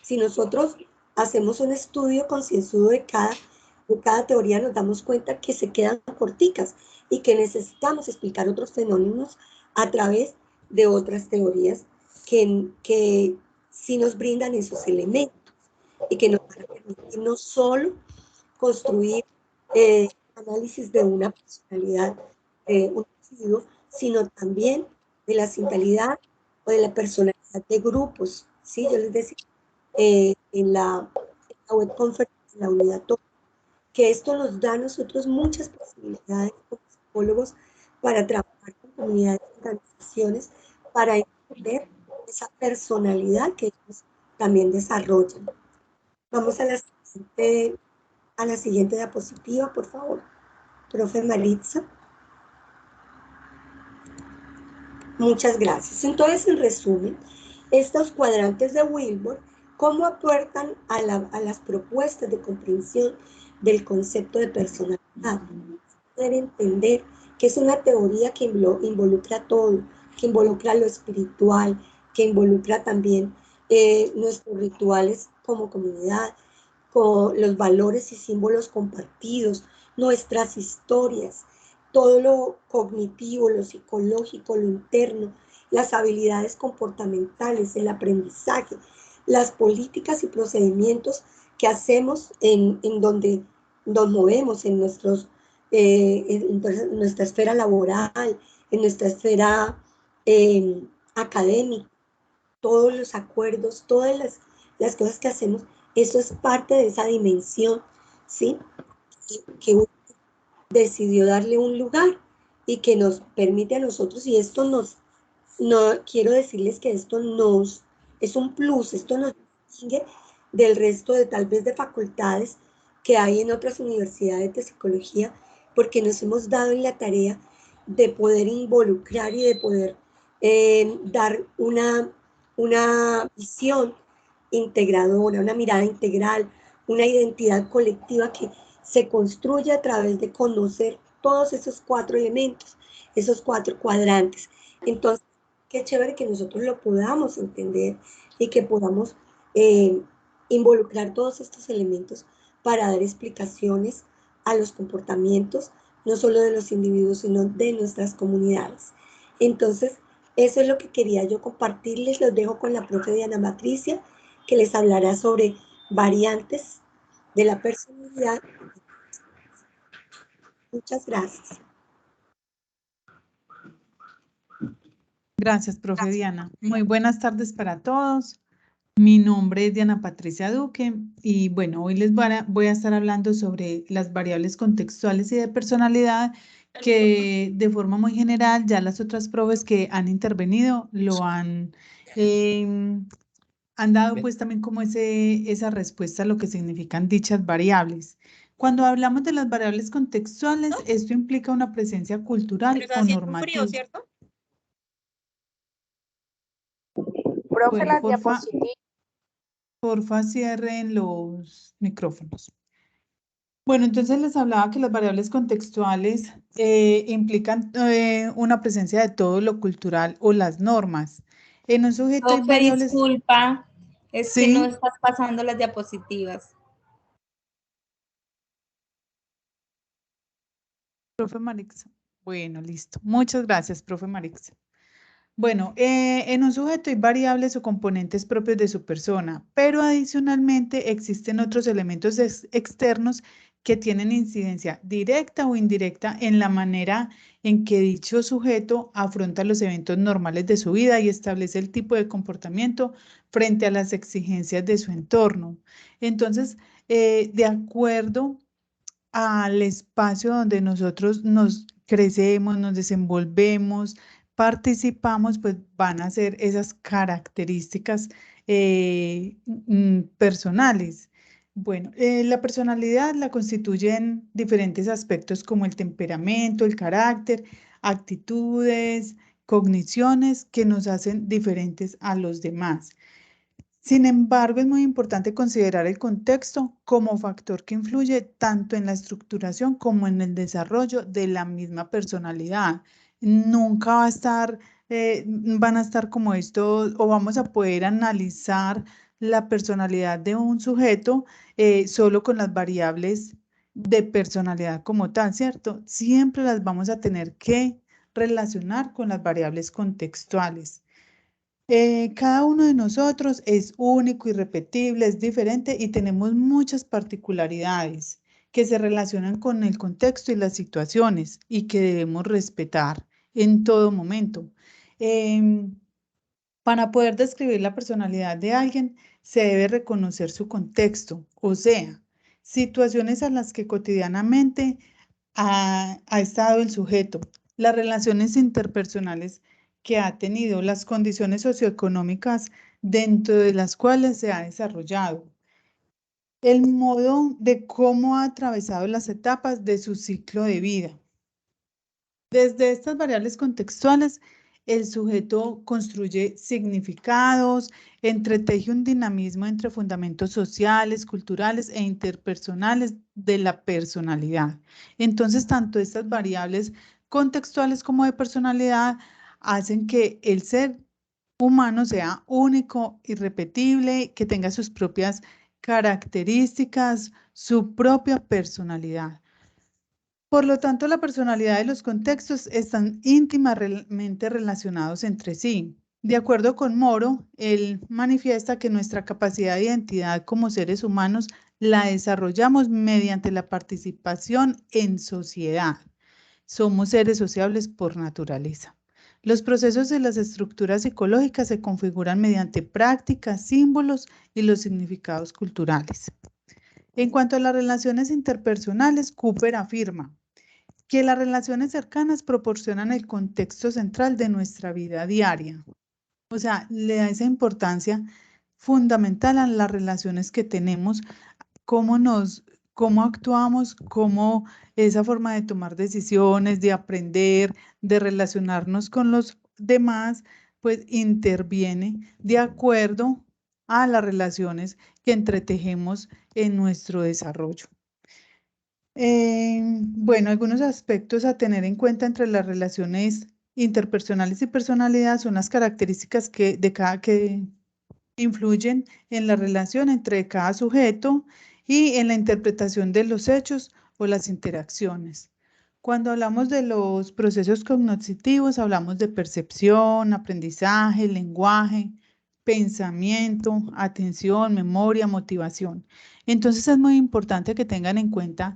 Si nosotros hacemos un estudio concienzudo de cada teoría, nos damos cuenta que se quedan corticas y que necesitamos explicar otros fenómenos a través de otras teorías que sí nos brindan esos elementos y que nos van a permitir no solo construir análisis de una personalidad de un individuo, sino también de la centralidad o de la personalidad de grupos. ¿Sí? Yo les decía en la web conferencia, en la unidad 2, que esto nos da a nosotros muchas posibilidades como psicólogos para trabajar con comunidades y organizaciones, para entender esa personalidad que ellos también desarrollan. Vamos a la siguiente diapositiva, por favor, profe Maritza. Muchas gracias. Entonces, en resumen, estos cuadrantes de Wilber, ¿cómo aportan a las propuestas de comprensión del concepto de personalidad? Poder entender que es una teoría que involucra todo, que involucra lo espiritual, que involucra también nuestros rituales como comunidad, con los valores y símbolos compartidos, nuestras historias, todo lo cognitivo, lo psicológico, lo interno, las habilidades comportamentales, el aprendizaje, las políticas y procedimientos que hacemos en donde nos movemos, en nuestra esfera laboral, en nuestra esfera académica, todos los acuerdos, todas las cosas que hacemos, eso es parte de esa dimensión, ¿sí? Que uno decidió darle un lugar y que nos permite a nosotros, y esto no quiero decirles que esto es un plus, esto nos distingue del resto de tal vez de facultades que hay en otras universidades de psicología, porque nos hemos dado en la tarea de poder involucrar y de poder dar una visión integradora, una mirada integral, una identidad colectiva que se construye a través de conocer todos esos 4 elementos, esos 4 cuadrantes. Entonces, qué chévere que nosotros lo podamos entender y que podamos involucrar todos estos elementos para dar explicaciones a los comportamientos, no solo de los individuos, sino de nuestras comunidades. Entonces, eso es lo que quería yo compartirles. Los dejo con la profe Diana Patricia, que les hablará sobre variantes de la personalidad. Muchas gracias. Gracias, profe Diana. Muy buenas tardes para todos. Mi nombre es Diana Patricia Duque y bueno, hoy les voy a estar hablando sobre las variables contextuales y de personalidad que de forma muy general ya las otras profes que han intervenido lo han dado pues también como esa respuesta a lo que significan dichas variables. Cuando hablamos de las variables contextuales, esto implica una presencia cultural o normativa. ¿Cierto? Profe, Bueno, las diapositivas. Porfa, cierren los micrófonos. Bueno, entonces les hablaba que las variables contextuales implican una presencia de todo lo cultural o las normas. En un sujeto hay Profe, variables... disculpa, es ¿Sí? que no estás pasando las diapositivas. Profe Marixa. Bueno, listo. Muchas gracias, profe Marixa. Bueno, en un sujeto hay variables o componentes propios de su persona, pero adicionalmente existen otros elementos externos que tienen incidencia directa o indirecta en la manera en que dicho sujeto afronta los eventos normales de su vida y establece el tipo de comportamiento frente a las exigencias de su entorno. Entonces, de acuerdo al espacio donde nosotros nos crecemos, nos desenvolvemos, participamos, pues van a ser esas características personales. Bueno, la personalidad la constituyen diferentes aspectos como el temperamento, el carácter, actitudes, cogniciones que nos hacen diferentes a los demás. Sin embargo, es muy importante considerar el contexto como factor que influye tanto en la estructuración como en el desarrollo de la misma personalidad. Nunca van a estar como esto, o vamos a poder analizar la personalidad de un sujeto solo con las variables de personalidad como tal, ¿cierto? Siempre las vamos a tener que relacionar con las variables contextuales. Cada uno de nosotros es único, irrepetible, es diferente y tenemos muchas particularidades que se relacionan con el contexto y las situaciones y que debemos respetar en todo momento. Para poder describir la personalidad de alguien, se debe reconocer su contexto, o sea, situaciones a las que cotidianamente ha estado el sujeto, las relaciones interpersonales que ha tenido, las condiciones socioeconómicas dentro de las cuales se ha desarrollado, el modo de cómo ha atravesado las etapas de su ciclo de vida. Desde estas variables contextuales, el sujeto construye significados, entreteje un dinamismo entre fundamentos sociales, culturales e interpersonales de la personalidad. Entonces, tanto estas variables contextuales como de personalidad hacen que el ser humano sea único, irrepetible, que tenga sus propias características, su propia personalidad. Por lo tanto, la personalidad y los contextos están íntimamente relacionados entre sí. De acuerdo con Moro, él manifiesta que nuestra capacidad de identidad como seres humanos la desarrollamos mediante la participación en sociedad. Somos seres sociables por naturaleza. Los procesos de las estructuras psicológicas se configuran mediante prácticas, símbolos y los significados culturales. En cuanto a las relaciones interpersonales, Cooper afirma que las relaciones cercanas proporcionan el contexto central de nuestra vida diaria. O sea, le da esa importancia fundamental a las relaciones que tenemos, cómo actuamos, cómo esa forma de tomar decisiones, de aprender, de relacionarnos con los demás, pues interviene de acuerdo a las relaciones que entretejemos en nuestro desarrollo. Bueno, algunos aspectos a tener en cuenta entre las relaciones interpersonales y personalidad son las características que influyen en la relación entre cada sujeto y en la interpretación de los hechos o las interacciones. Cuando hablamos de los procesos cognitivos, hablamos de percepción, aprendizaje, lenguaje, pensamiento, atención, memoria, motivación. Entonces es muy importante que tengan en cuenta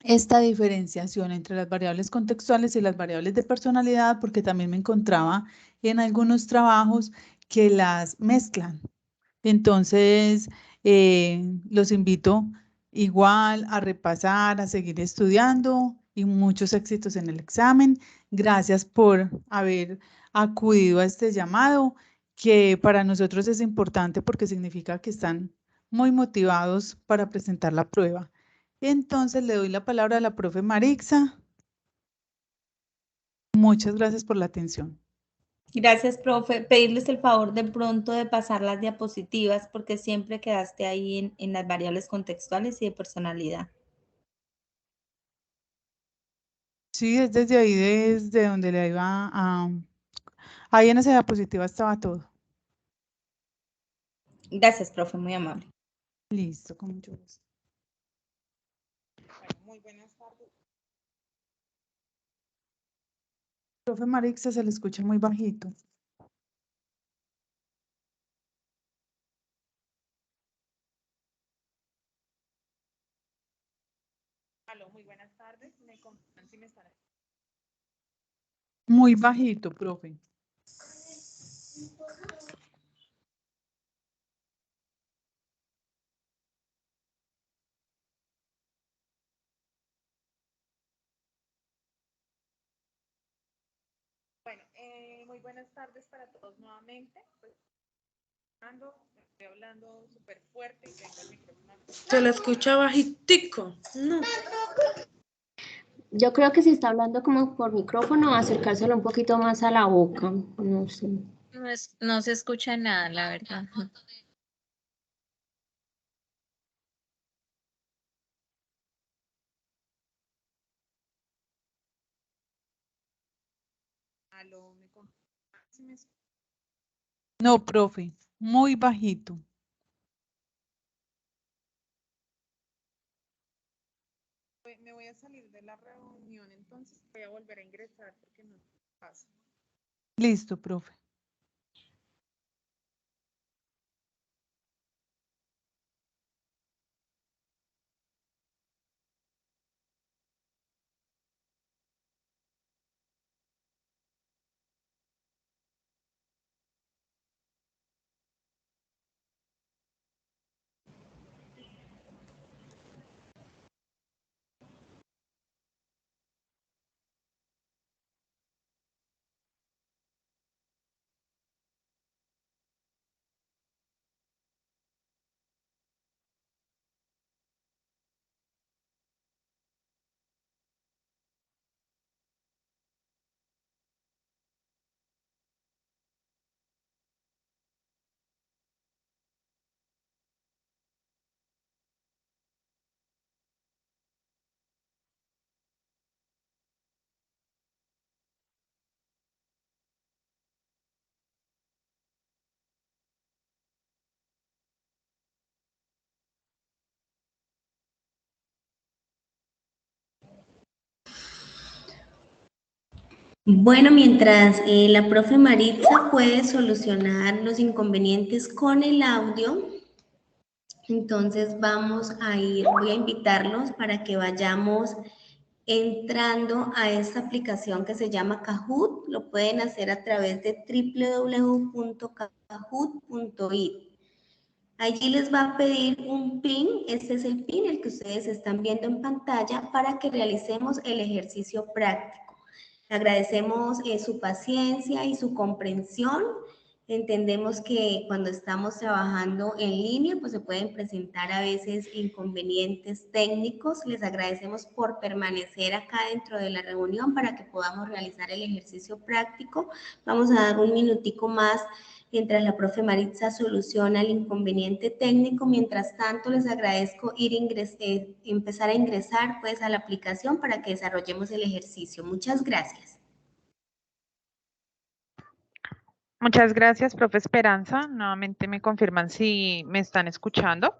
esta diferenciación entre las variables contextuales y las variables de personalidad, porque también me encontraba en algunos trabajos que las mezclan. Entonces, los invito igual a repasar, a seguir estudiando y muchos éxitos en el examen. Gracias por haber acudido a este llamado, que para nosotros es importante porque significa que están muy motivados para presentar la prueba. Entonces, le doy la palabra a la profe Marixa. Muchas gracias por la atención. Gracias, profe. Pedirles el favor de pronto de pasar las diapositivas porque siempre quedaste ahí en las variables contextuales y de personalidad. Sí, es desde ahí, desde donde le iba a... Ahí en esa diapositiva estaba todo. Gracias, profe, muy amable. Listo, con mucho gusto. Bueno, muy buenas tardes. Profe Marixa, se le escucha muy bajito. Aló, muy buenas tardes. ¿Me confirman si me están? Muy bajito, profe. Bueno, muy buenas tardes para todos nuevamente. Pues, estoy hablando súper fuerte y tengo el micrófono. Se le escucha bajitico. No. Yo creo que si está hablando como por micrófono, acercárselo un poquito más a la boca. No sé. No se escucha nada, la verdad. Aló, ¿me confirman si me escuchan? No, profe, muy bajito. Me voy a salir de la reunión, entonces voy a volver a ingresar porque no pasa. Listo, profe. Bueno, mientras la profe Maritza puede solucionar los inconvenientes con el audio, entonces voy a invitarlos para que vayamos entrando a esta aplicación que se llama Kahoot. Lo pueden hacer a través de www.kahoot.it. Allí les va a pedir un PIN, este es el PIN, el que ustedes están viendo en pantalla, para que realicemos el ejercicio práctico. Agradecemos su paciencia y su comprensión. Entendemos que cuando estamos trabajando en línea, pues se pueden presentar a veces inconvenientes técnicos. Les agradecemos por permanecer acá dentro de la reunión para que podamos realizar el ejercicio práctico. Vamos a dar un minutico más mientras la profe Maritza soluciona el inconveniente técnico. Mientras tanto, les agradezco empezar a ingresar pues a la aplicación para que desarrollemos el ejercicio. Muchas gracias. Muchas gracias, profe Esperanza. Nuevamente me confirman si me están escuchando.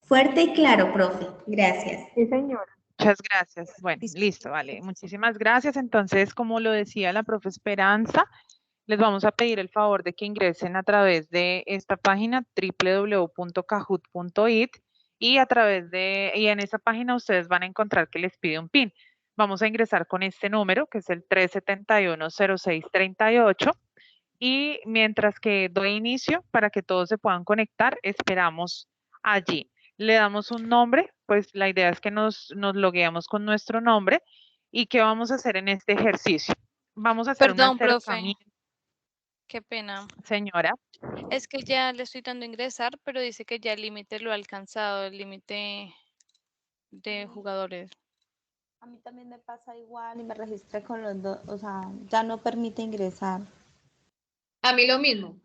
Fuerte y claro, profe. Gracias. Sí, señora. Muchas gracias. Bueno, listo, vale. Muchísimas gracias. Entonces, como lo decía la profe Esperanza, les vamos a pedir el favor de que ingresen a través de esta página www.kahoot.it y en esa página ustedes van a encontrar que les pide un PIN. Vamos a ingresar con este número, que es el 371-0638, y mientras que doy inicio para que todos se puedan conectar, esperamos allí. Le damos un nombre, pues la idea es que nos logueamos con nuestro nombre. ¿Y qué vamos a hacer en este ejercicio? Vamos a hacer un Perdón, profe. acercamiento. Qué pena. Señora. Es que ya le estoy dando a ingresar, pero dice que ya el límite lo ha alcanzado, el límite de jugadores. A mí también me pasa igual y me registré con los dos, o sea, ya no permite ingresar. A mí lo mismo.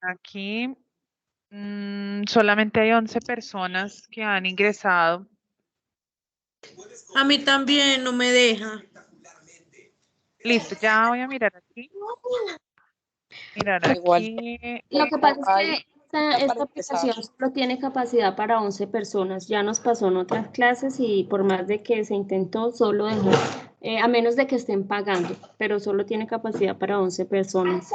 Aquí solamente hay 11 personas que han ingresado. A mí también no me deja. Listo, ya voy a mirar aquí. Lo que pasa es que esta aplicación solo tiene capacidad para 11 personas. Ya nos pasó en otras clases y por más de que se intentó, solo dejó, a menos de que estén pagando, pero solo tiene capacidad para 11 personas.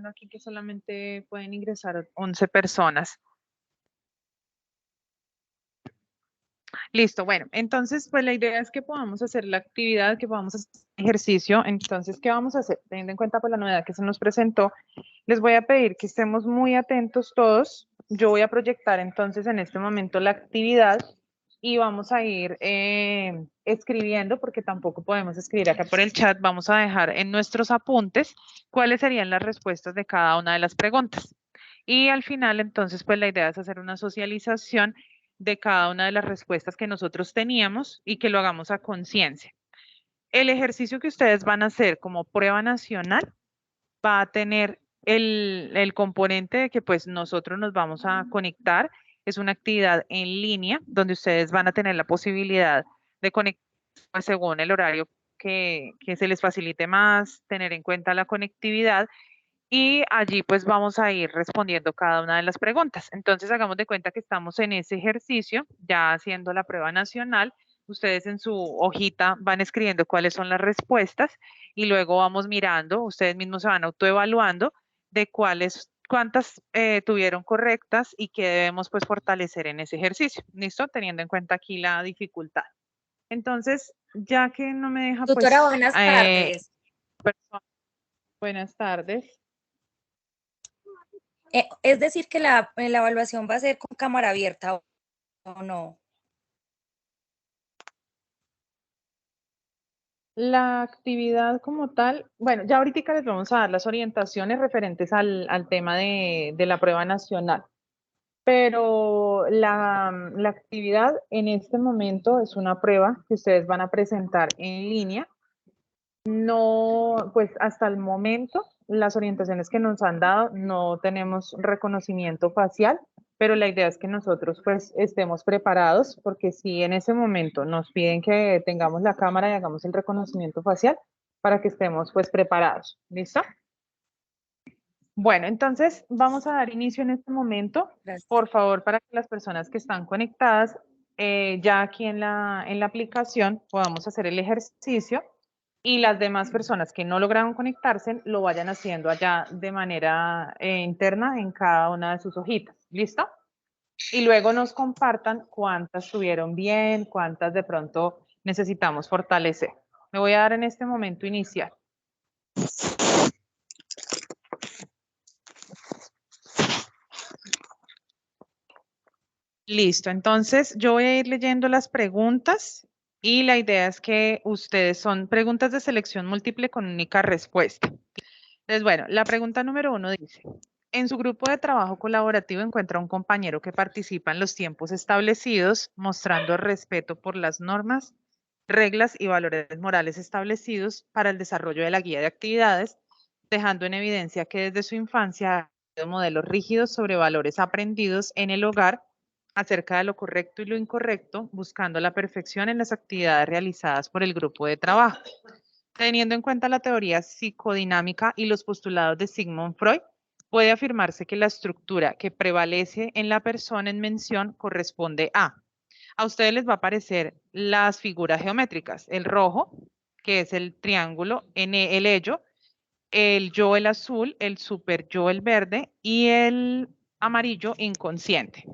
Aquí que solamente pueden ingresar 11 personas. Listo, bueno, entonces pues la idea es que podamos hacer la actividad, que podamos hacer ejercicio. Entonces, ¿qué vamos a hacer? Teniendo en cuenta pues la novedad que se nos presentó, les voy a pedir que estemos muy atentos todos. Yo voy a proyectar entonces en este momento la actividad y vamos a ir escribiendo, porque tampoco podemos escribir acá por el chat. Vamos a dejar en nuestros apuntes cuáles serían las respuestas de cada una de las preguntas. Y al final, entonces, pues la idea es hacer una socialización de cada una de las respuestas que nosotros teníamos y que lo hagamos a conciencia. El ejercicio que ustedes van a hacer como prueba nacional va a tener el componente de que pues nosotros nos vamos a conectar. Es una actividad en línea donde ustedes van a tener la posibilidad de conectar pues, según el horario que se les facilite más, tener en cuenta la conectividad. Y allí pues vamos a ir respondiendo cada una de las preguntas. Entonces hagamos de cuenta que estamos en ese ejercicio, ya haciendo la prueba nacional. Ustedes en su hojita van escribiendo cuáles son las respuestas y luego vamos mirando, ustedes mismos se van autoevaluando de cuántas tuvieron correctas y qué debemos pues fortalecer en ese ejercicio. ¿Listo? Teniendo en cuenta aquí la dificultad. Entonces, ya que no me deja pues... Doctora, buenas tardes. Buenas tardes. Es decir, que la evaluación va a ser con cámara abierta o no. La actividad como tal, bueno, ya ahorita les vamos a dar las orientaciones referentes al tema de la prueba nacional, pero la actividad en este momento es una prueba que ustedes van a presentar en línea. No, pues hasta el momento, las orientaciones que nos han dado, no tenemos reconocimiento facial, pero la idea es que nosotros pues estemos preparados, porque si en ese momento nos piden que tengamos la cámara y hagamos el reconocimiento facial, para que estemos pues preparados. ¿Listo? Bueno, entonces vamos a dar inicio en este momento. Gracias. Por favor, para que las personas que están conectadas, ya aquí en la aplicación podamos hacer el ejercicio. Y las demás personas que no lograron conectarse lo vayan haciendo allá de manera interna en cada una de sus hojitas. ¿Listo? y luego nos compartan cuántas estuvieron bien, cuántas de pronto necesitamos fortalecer. Me voy a dar en este momento inicial. Listo, entonces yo voy a ir leyendo las preguntas y la idea es que ustedes son preguntas de selección múltiple con única respuesta. Entonces, bueno, la pregunta número 1 dice, en su grupo de trabajo colaborativo encuentra un compañero que participa en los tiempos establecidos, mostrando respeto por las normas, reglas y valores morales establecidos para el desarrollo de la guía de actividades, dejando en evidencia que desde su infancia ha tenido modelos rígidos sobre valores aprendidos en el hogar acerca de lo correcto y lo incorrecto, buscando la perfección en las actividades realizadas por el grupo de trabajo. Teniendo en cuenta la teoría psicodinámica y los postulados de Sigmund Freud, puede afirmarse que la estructura que prevalece en la persona en mención corresponde a ustedes les va a aparecer las figuras geométricas, el rojo, que es el triángulo, el ello, el yo, el azul, el super yo, el verde, y el amarillo inconsciente.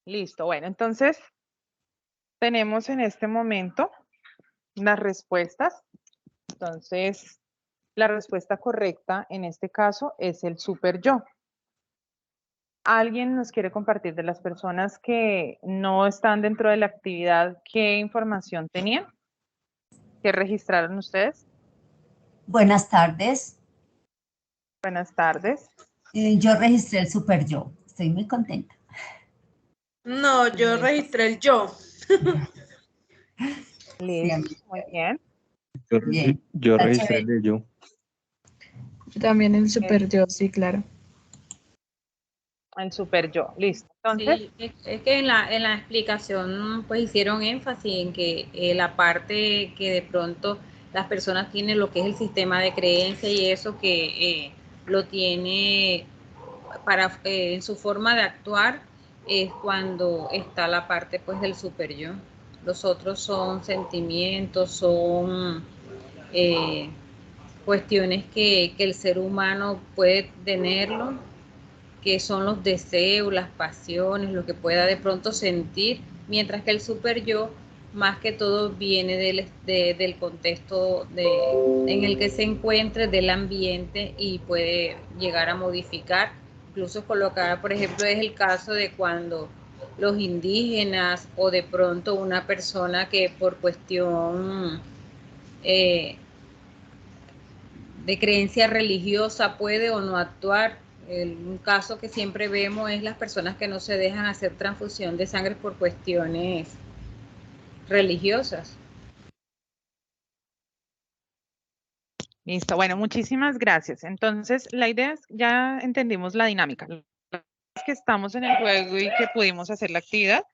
Listo, bueno, entonces tenemos en este momento las respuestas. Entonces, la respuesta correcta en este caso es el super yo. ¿Alguien nos quiere compartir de las personas que no están dentro de la actividad qué información tenían? ¿Qué registraron ustedes? Buenas tardes. Buenas tardes. Yo registré el super yo. Estoy muy contenta. No, yo registré el yo. Listo, muy bien. Yo registré el de yo. Yo también el super yo, sí, claro. El super yo, listo. Entonces, sí, es que en la explicación pues hicieron énfasis en que la parte que de pronto las personas tienen lo que es el sistema de creencia y eso que lo tiene para en su forma de actuar es cuando está la parte pues del super yo. Los otros son sentimientos, son cuestiones que el ser humano puede tenerlo, que son los deseos, las pasiones, lo que pueda de pronto sentir, mientras que el super yo más que todo viene del contexto en el que se encuentre, del ambiente y puede llegar a modificar, incluso colocar, por ejemplo, es el caso de cuando los indígenas o de pronto una persona que por cuestión de creencia religiosa puede o no actuar. Un caso que siempre vemos es las personas que no se dejan hacer transfusión de sangre por cuestiones religiosas. Listo, bueno, muchísimas gracias. Entonces, la idea es, ya entendimos la dinámica. Es que estamos en el juego y que pudimos hacer la actividad.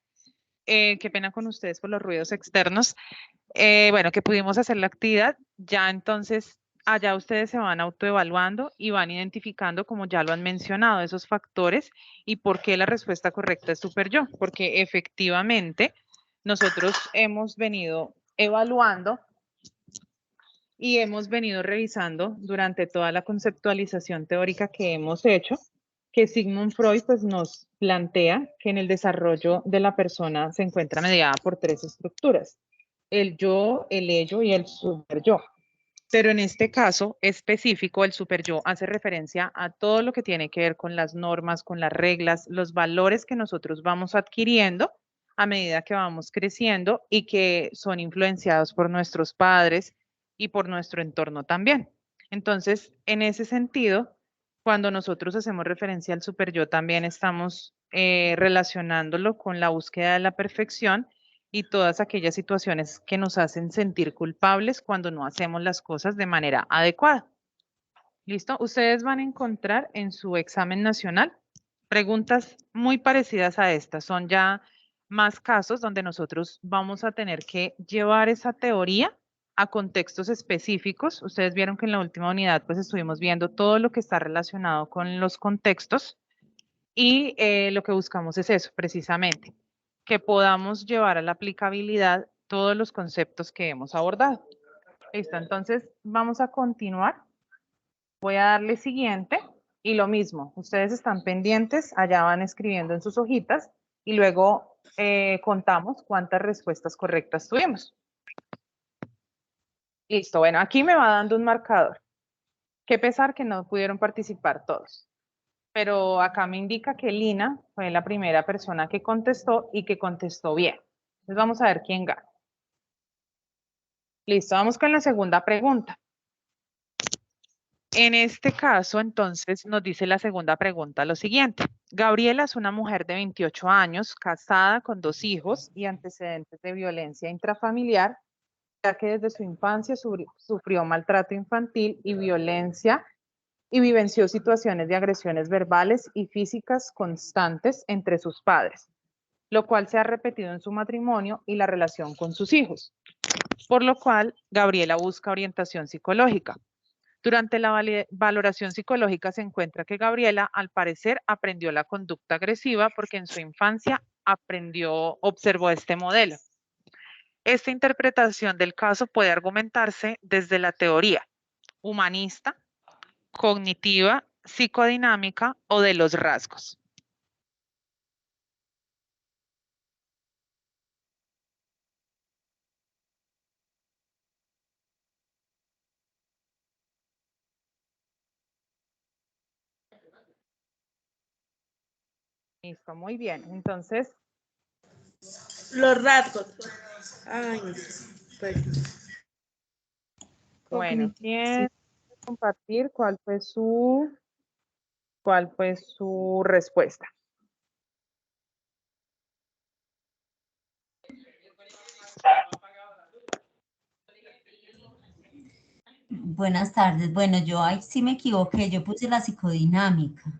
Qué pena con ustedes por los ruidos externos. Bueno, que pudimos hacer la actividad, ya entonces allá ustedes se van autoevaluando y van identificando, como ya lo han mencionado, esos factores y por qué la respuesta correcta es super yo, porque efectivamente nosotros hemos venido evaluando y hemos venido revisando durante toda la conceptualización teórica que hemos hecho, que Sigmund Freud pues, nos plantea que en el desarrollo de la persona se encuentra mediada por 3 estructuras: el yo, el ello y el super yo. Pero en este caso específico, el super yo hace referencia a todo lo que tiene que ver con las normas, con las reglas, los valores que nosotros vamos adquiriendo a medida que vamos creciendo y que son influenciados por nuestros padres y por nuestro entorno también. Entonces, en ese sentido, cuando nosotros hacemos referencia al super yo, también estamos relacionándolo con la búsqueda de la perfección y todas aquellas situaciones que nos hacen sentir culpables cuando no hacemos las cosas de manera adecuada. ¿Listo? Ustedes van a encontrar en su examen nacional preguntas muy parecidas a estas. Son ya más casos donde nosotros vamos a tener que llevar esa teoría a contextos específicos. Ustedes vieron que en la última unidad pues estuvimos viendo todo lo que está relacionado con los contextos y lo que buscamos es eso precisamente, que podamos llevar a la aplicabilidad todos los conceptos que hemos abordado. Listo, entonces vamos a continuar. Voy a darle siguiente y lo mismo. Ustedes están pendientes, allá van escribiendo en sus hojitas y luego contamos cuántas respuestas correctas tuvimos. Listo, bueno, aquí me va dando un marcador. Qué pesar que no pudieron participar todos. Pero acá me indica que Lina fue la primera persona que contestó y que contestó bien. Entonces vamos a ver quién gana. Listo, vamos con la segunda pregunta. En este caso, entonces, nos dice la segunda pregunta lo siguiente. Gabriela es una mujer de 28 años, casada con 2 hijos y antecedentes de violencia intrafamiliar, ya que desde su infancia sufrió maltrato infantil y violencia y vivenció situaciones de agresiones verbales y físicas constantes entre sus padres, lo cual se ha repetido en su matrimonio y la relación con sus hijos, por lo cual Gabriela busca orientación psicológica. Durante la valoración psicológica se encuentra que Gabriela, al parecer, aprendió la conducta agresiva porque en su infancia observó este modelo. Esta interpretación del caso puede argumentarse desde la teoría humanista, cognitiva, psicodinámica o de los rasgos. Listo, muy bien. Entonces, los rasgos. Ay, pues. Bueno, ¿quién compartir cuál fue su respuesta? Buenas tardes. Bueno, yo ahí sí me equivoqué. Yo puse la psicodinámica.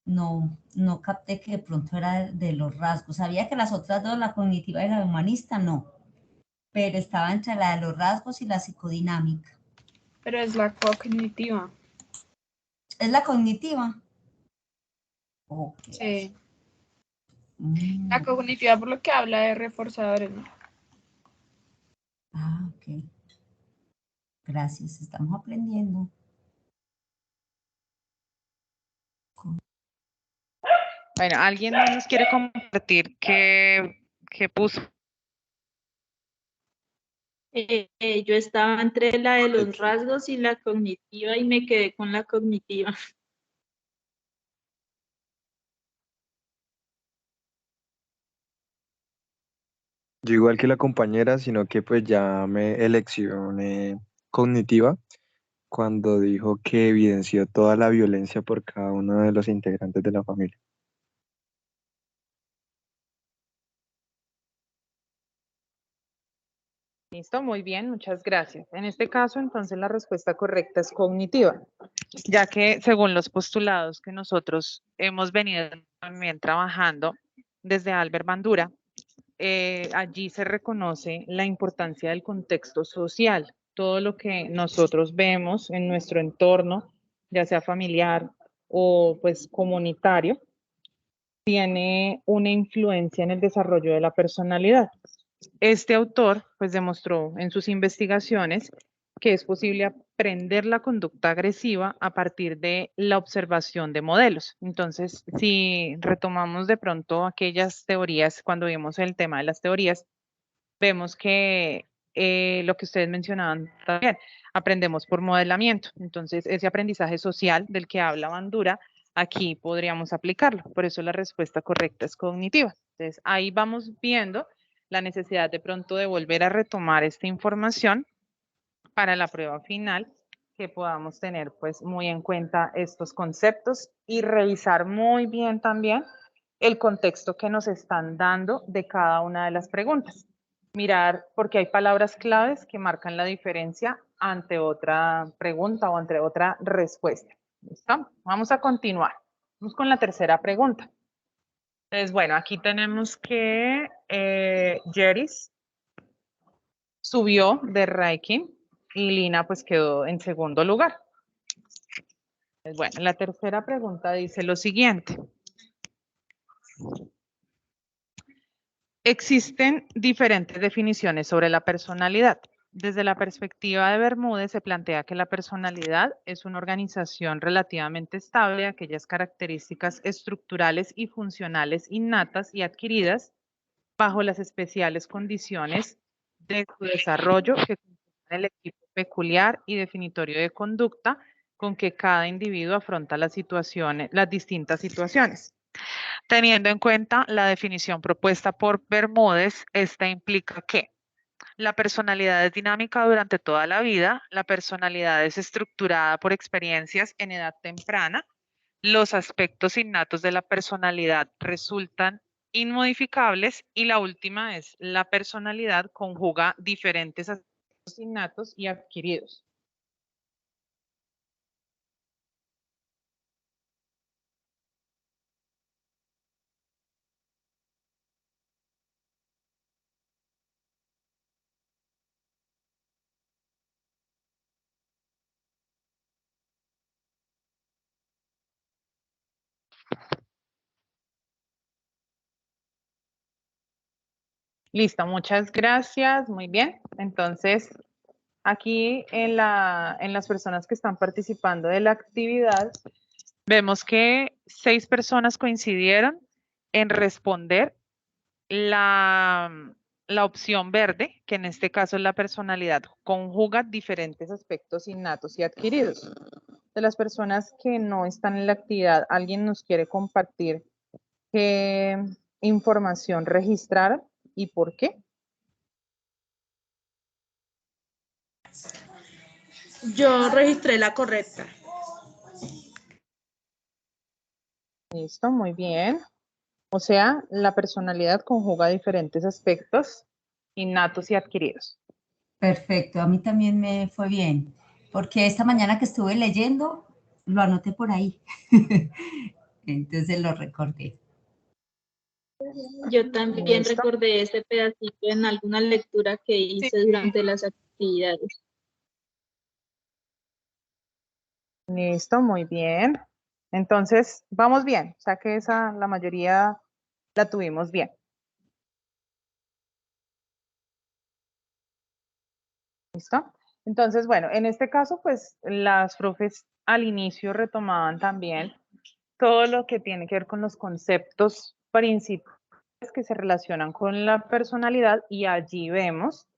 No capté que de pronto era de los rasgos. Sabía que las otras dos, la cognitiva y la humanista, no. Pero estaba entre la de los rasgos y la psicodinámica. Pero es la cognitiva. ¿Es la cognitiva? Okay. Sí. La cognitiva por lo que habla de reforzadores, ¿no? Ah, ok. Gracias, estamos aprendiendo. Bueno, ¿alguien nos quiere compartir qué puso? Yo estaba entre la de los rasgos y la cognitiva y me quedé con la cognitiva. Yo igual que la compañera, sino que pues ya me eleccioné cognitiva cuando dijo que evidenció toda la violencia por cada uno de los integrantes de la familia. Listo, muy bien, muchas gracias. En este caso, entonces, la respuesta correcta es cognitiva, ya que según los postulados que nosotros hemos venido también trabajando desde Albert Bandura, allí se reconoce la importancia del contexto social, todo lo que nosotros vemos en nuestro entorno, ya sea familiar o pues comunitario, tiene una influencia en el desarrollo de la personalidad. Este autor pues demostró en sus investigaciones que es posible aprender la conducta agresiva a partir de la observación de modelos. Entonces, si retomamos de pronto aquellas teorías, cuando vimos el tema de las teorías, vemos que lo que ustedes mencionaban también, aprendemos por modelamiento. Entonces, ese aprendizaje social del que habla Bandura, aquí podríamos aplicarlo. Por eso la respuesta correcta es cognitiva. Entonces, ahí vamos viendo la necesidad de pronto de volver a retomar esta información para la prueba final, que podamos tener pues muy en cuenta estos conceptos y revisar muy bien también el contexto que nos están dando de cada una de las preguntas. Mirar, porque hay palabras claves que marcan la diferencia ante otra pregunta o ante otra respuesta. ¿Listo? Vamos a continuar. Vamos con la tercera pregunta. Entonces, bueno, aquí tenemos que Jeris subió de ranking y Lina pues quedó en segundo lugar. Pues, bueno, la tercera pregunta dice lo siguiente. Existen diferentes definiciones sobre la personalidad. Desde la perspectiva de Bermúdez se plantea que la personalidad es una organización relativamente estable de aquellas características estructurales y funcionales innatas y adquiridas bajo las especiales condiciones de su desarrollo que conforman el equipo peculiar y definitorio de conducta con que cada individuo afronta las distintas situaciones. Teniendo en cuenta la definición propuesta por Bermúdez, esta implica que la personalidad es dinámica durante toda la vida, la personalidad es estructurada por experiencias en edad temprana, los aspectos innatos de la personalidad resultan inmodificables y la última es la personalidad conjuga diferentes aspectos innatos y adquiridos. Listo, muchas gracias, muy bien. Entonces, aquí en las personas que están participando de la actividad, vemos que 6 personas coincidieron en responder la opción verde, que en este caso es la personalidad, conjuga diferentes aspectos innatos y adquiridos. De las personas que no están en la actividad, ¿alguien nos quiere compartir qué información registraron y por qué? Yo registré la correcta. Listo, muy bien. O sea, la personalidad conjuga diferentes aspectos innatos y adquiridos. Perfecto, a mí también me fue bien, porque esta mañana que estuve leyendo, lo anoté por ahí. Entonces lo recordé. Yo también recordé ese pedacito en alguna lectura que hice durante las actividades. Listo, muy bien. Entonces, vamos bien. O sea que la mayoría la tuvimos bien. ¿Listo? Entonces, bueno, en este caso, pues las profes al inicio retomaban también todo lo que tiene que ver con los conceptos principales que se relacionan con la personalidad y allí vemos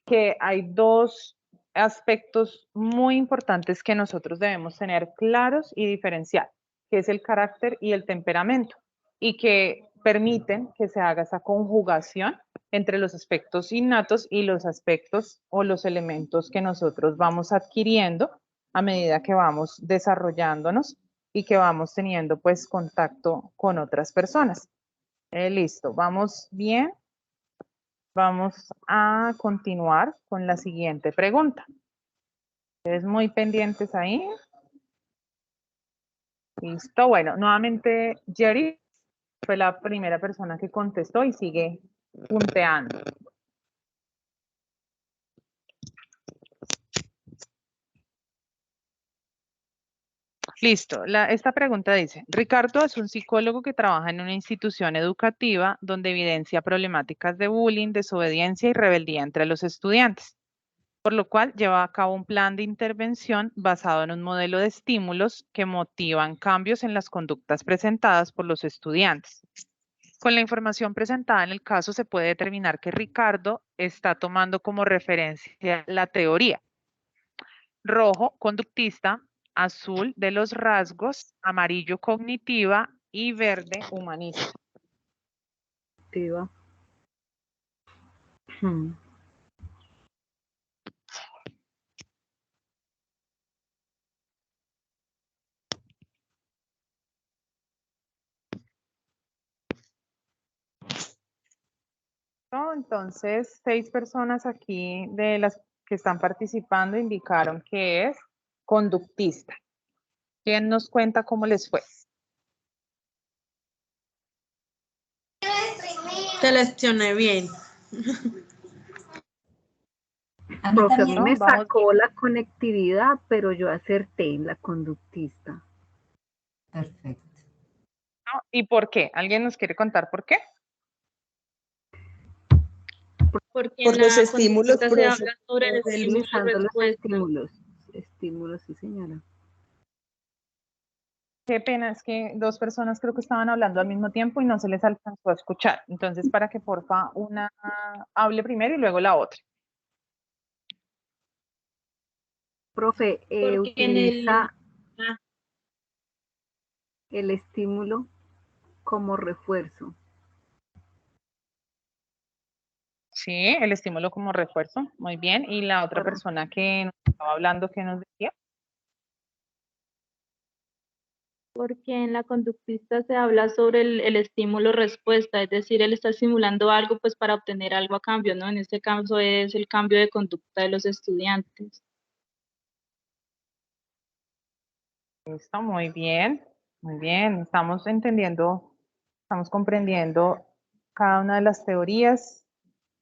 que hay 2 aspectos muy importantes que nosotros debemos tener claros y diferenciar, que es el carácter y el temperamento, y que permiten que se haga esa conjugación entre los aspectos innatos y los aspectos o los elementos que nosotros vamos adquiriendo a medida que vamos desarrollándonos y que vamos teniendo pues contacto con otras personas. Listo, vamos bien. Vamos a continuar con la siguiente pregunta. Ustedes muy pendientes ahí. Listo, bueno, nuevamente Jerry fue la primera persona que contestó y sigue punteando. Listo, esta pregunta dice, Ricardo es un psicólogo que trabaja en una institución educativa donde evidencia problemáticas de bullying, desobediencia y rebeldía entre los estudiantes, por lo cual lleva a cabo un plan de intervención basado en un modelo de estímulos que motivan cambios en las conductas presentadas por los estudiantes. Con la información presentada en el caso se puede determinar que Ricardo está tomando como referencia la teoría. Rojo, conductista, azul de los rasgos, amarillo cognitiva y verde humanista. Entonces, 6 personas aquí de las que están participando indicaron que es conductista. ¿Quién nos cuenta cómo les fue? Seleccioné bien. Profe, a mí me sacó la conectividad, pero yo acerté en la conductista. Perfecto. ¿Y por qué? ¿Alguien nos quiere contar por qué? Porque Por en los la estímulos, conducta se profe, habla sobre el estímulo y utilizando los respuesta. estímulos, sí señora. Qué pena, es que dos personas creo que estaban hablando al mismo tiempo y no se les alcanzó a escuchar. Entonces, para que porfa una hable primero y luego la otra. Profe, Porque en utiliza el estímulo como refuerzo. Sí, el estímulo como refuerzo. Muy bien. Y la otra persona que nos estaba hablando, ¿qué nos decía? Porque en la conductista se habla sobre el estímulo-respuesta, es decir, él está simulando algo pues para obtener algo a cambio, ¿no? En este caso es el cambio de conducta de los estudiantes. Listo, muy bien. Muy bien. Estamos entendiendo, estamos comprendiendo cada una de las teorías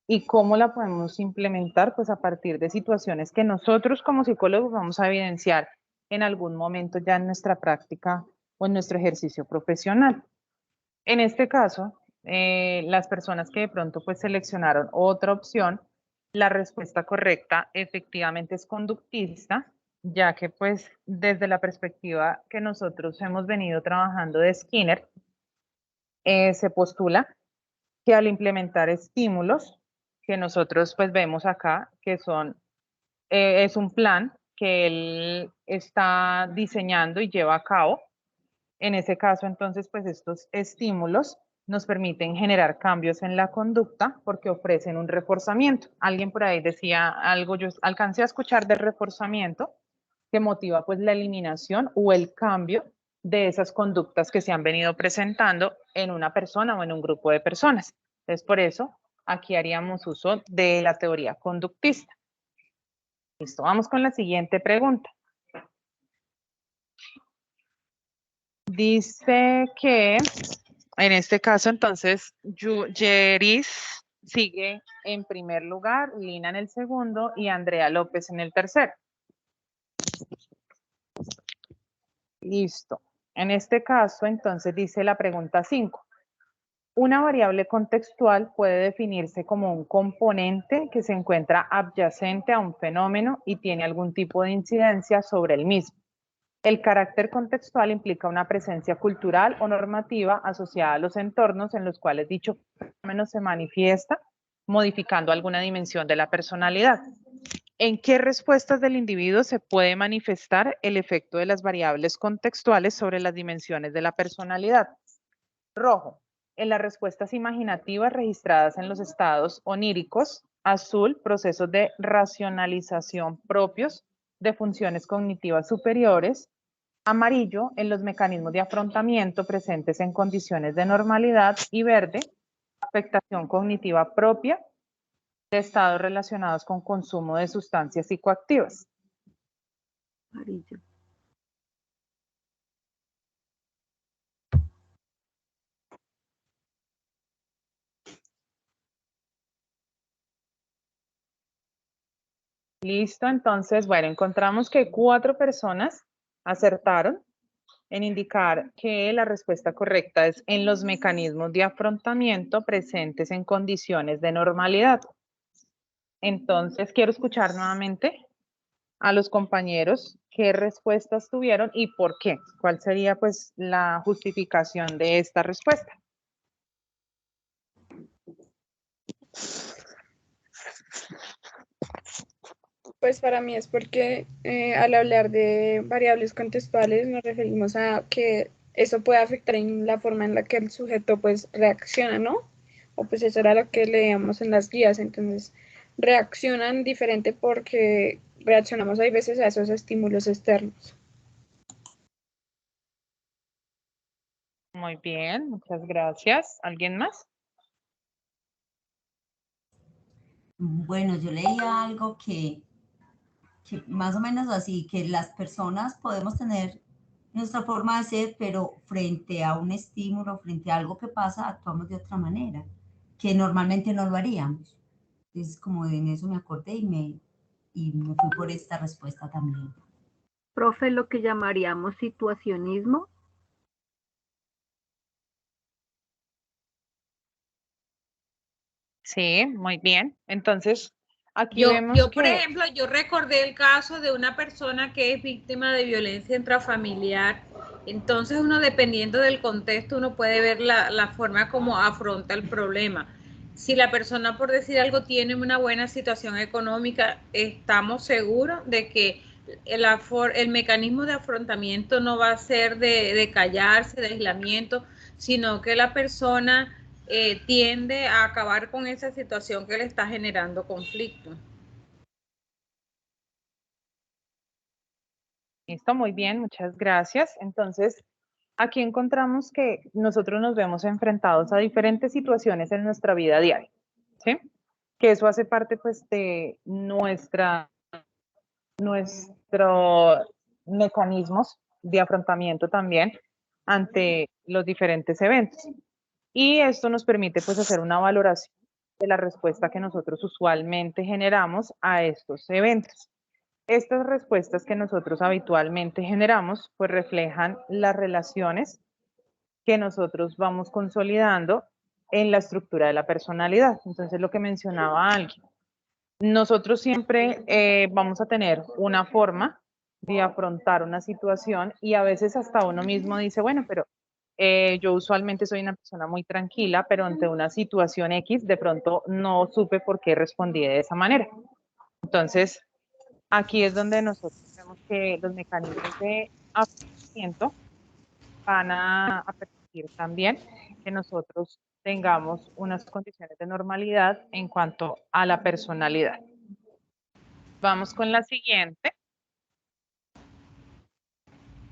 y cómo la podemos implementar pues a partir de situaciones que nosotros como psicólogos vamos a evidenciar en algún momento ya en nuestra práctica o en nuestro ejercicio profesional. En este caso, las personas que de pronto pues seleccionaron otra opción, la respuesta correcta efectivamente es conductista, ya que pues desde la perspectiva que nosotros hemos venido trabajando de Skinner, se postula que al implementar estímulos que nosotros pues vemos acá, que son, es un plan que él está diseñando y lleva a cabo. En ese caso, entonces, pues estos estímulos nos permiten generar cambios en la conducta porque ofrecen un reforzamiento. Alguien por ahí decía algo, yo alcancé a escuchar del reforzamiento que motiva pues la eliminación o el cambio de esas conductas que se han venido presentando en una persona o en un grupo de personas. Entonces, por eso, aquí haríamos uso de la teoría conductista. Listo, vamos con la siguiente pregunta. Dice que, en este caso, entonces, Yeris sigue en primer lugar, Lina en el segundo y Andrea López en el tercero. Listo. En este caso, entonces, dice la pregunta 5. Una variable contextual puede definirse como un componente que se encuentra adyacente a un fenómeno y tiene algún tipo de incidencia sobre el mismo. El carácter contextual implica una presencia cultural o normativa asociada a los entornos en los cuales dicho fenómeno se manifiesta, modificando alguna dimensión de la personalidad. ¿En qué respuestas del individuo se puede manifestar el efecto de las variables contextuales sobre las dimensiones de la personalidad? Rojo, en las respuestas imaginativas registradas en los estados oníricos. Azul, procesos de racionalización propios de funciones cognitivas superiores. Amarillo, en los mecanismos de afrontamiento presentes en condiciones de normalidad. Y verde, afectación cognitiva propia de estados relacionados con consumo de sustancias psicoactivas. Amarillo. Listo, entonces, bueno, encontramos que 4 personas acertaron en indicar que la respuesta correcta es en los mecanismos de afrontamiento presentes en condiciones de normalidad. Entonces, quiero escuchar nuevamente a los compañeros qué respuestas tuvieron y por qué. ¿Cuál sería pues la justificación de esta respuesta? Pues para mí es porque al hablar de variables contextuales nos referimos a que eso puede afectar en la forma en la que el sujeto pues reacciona, ¿no? O pues eso era lo que leíamos en las guías, entonces reaccionan diferente porque reaccionamos hay veces a esos estímulos externos. Muy bien, muchas gracias. ¿Alguien más? Bueno, yo leía algo que más o menos así, que las personas podemos tener nuestra forma de ser, pero frente a un estímulo, frente a algo que pasa, actuamos de otra manera, que normalmente no lo haríamos. Entonces, como en eso me acordé y me fui por esta respuesta también. Profe, lo que llamaríamos situacionismo. Sí, muy bien. Entonces, aquí vemos Yo, por que... ejemplo, yo recordé el caso de una persona que es víctima de violencia intrafamiliar. Entonces, uno, dependiendo del contexto, uno puede ver la forma como afronta el problema. Si la persona, por decir algo, tiene una buena situación económica, estamos seguros de que el mecanismo de afrontamiento no va a ser de callarse, de aislamiento, sino que la persona tiende a acabar con esa situación que le está generando conflicto. Listo, muy bien, muchas gracias. Entonces, aquí encontramos que nosotros nos vemos enfrentados a diferentes situaciones en nuestra vida diaria, ¿sí? Que eso hace parte, pues, de nuestros mecanismos de afrontamiento también ante los diferentes eventos. Y esto nos permite, pues, hacer una valoración de la respuesta que nosotros usualmente generamos a estos eventos. Estas respuestas que nosotros habitualmente generamos, pues reflejan las relaciones que nosotros vamos consolidando en la estructura de la personalidad. Entonces, lo que mencionaba alguien, nosotros siempre vamos a tener una forma de afrontar una situación y a veces hasta uno mismo dice, bueno, pero yo usualmente soy una persona muy tranquila, pero ante una situación X, de pronto no supe por qué respondí de esa manera. Entonces, aquí es donde nosotros vemos que los mecanismos de afrontamiento van a permitir también que nosotros tengamos unas condiciones de normalidad en cuanto a la personalidad. Vamos con la siguiente.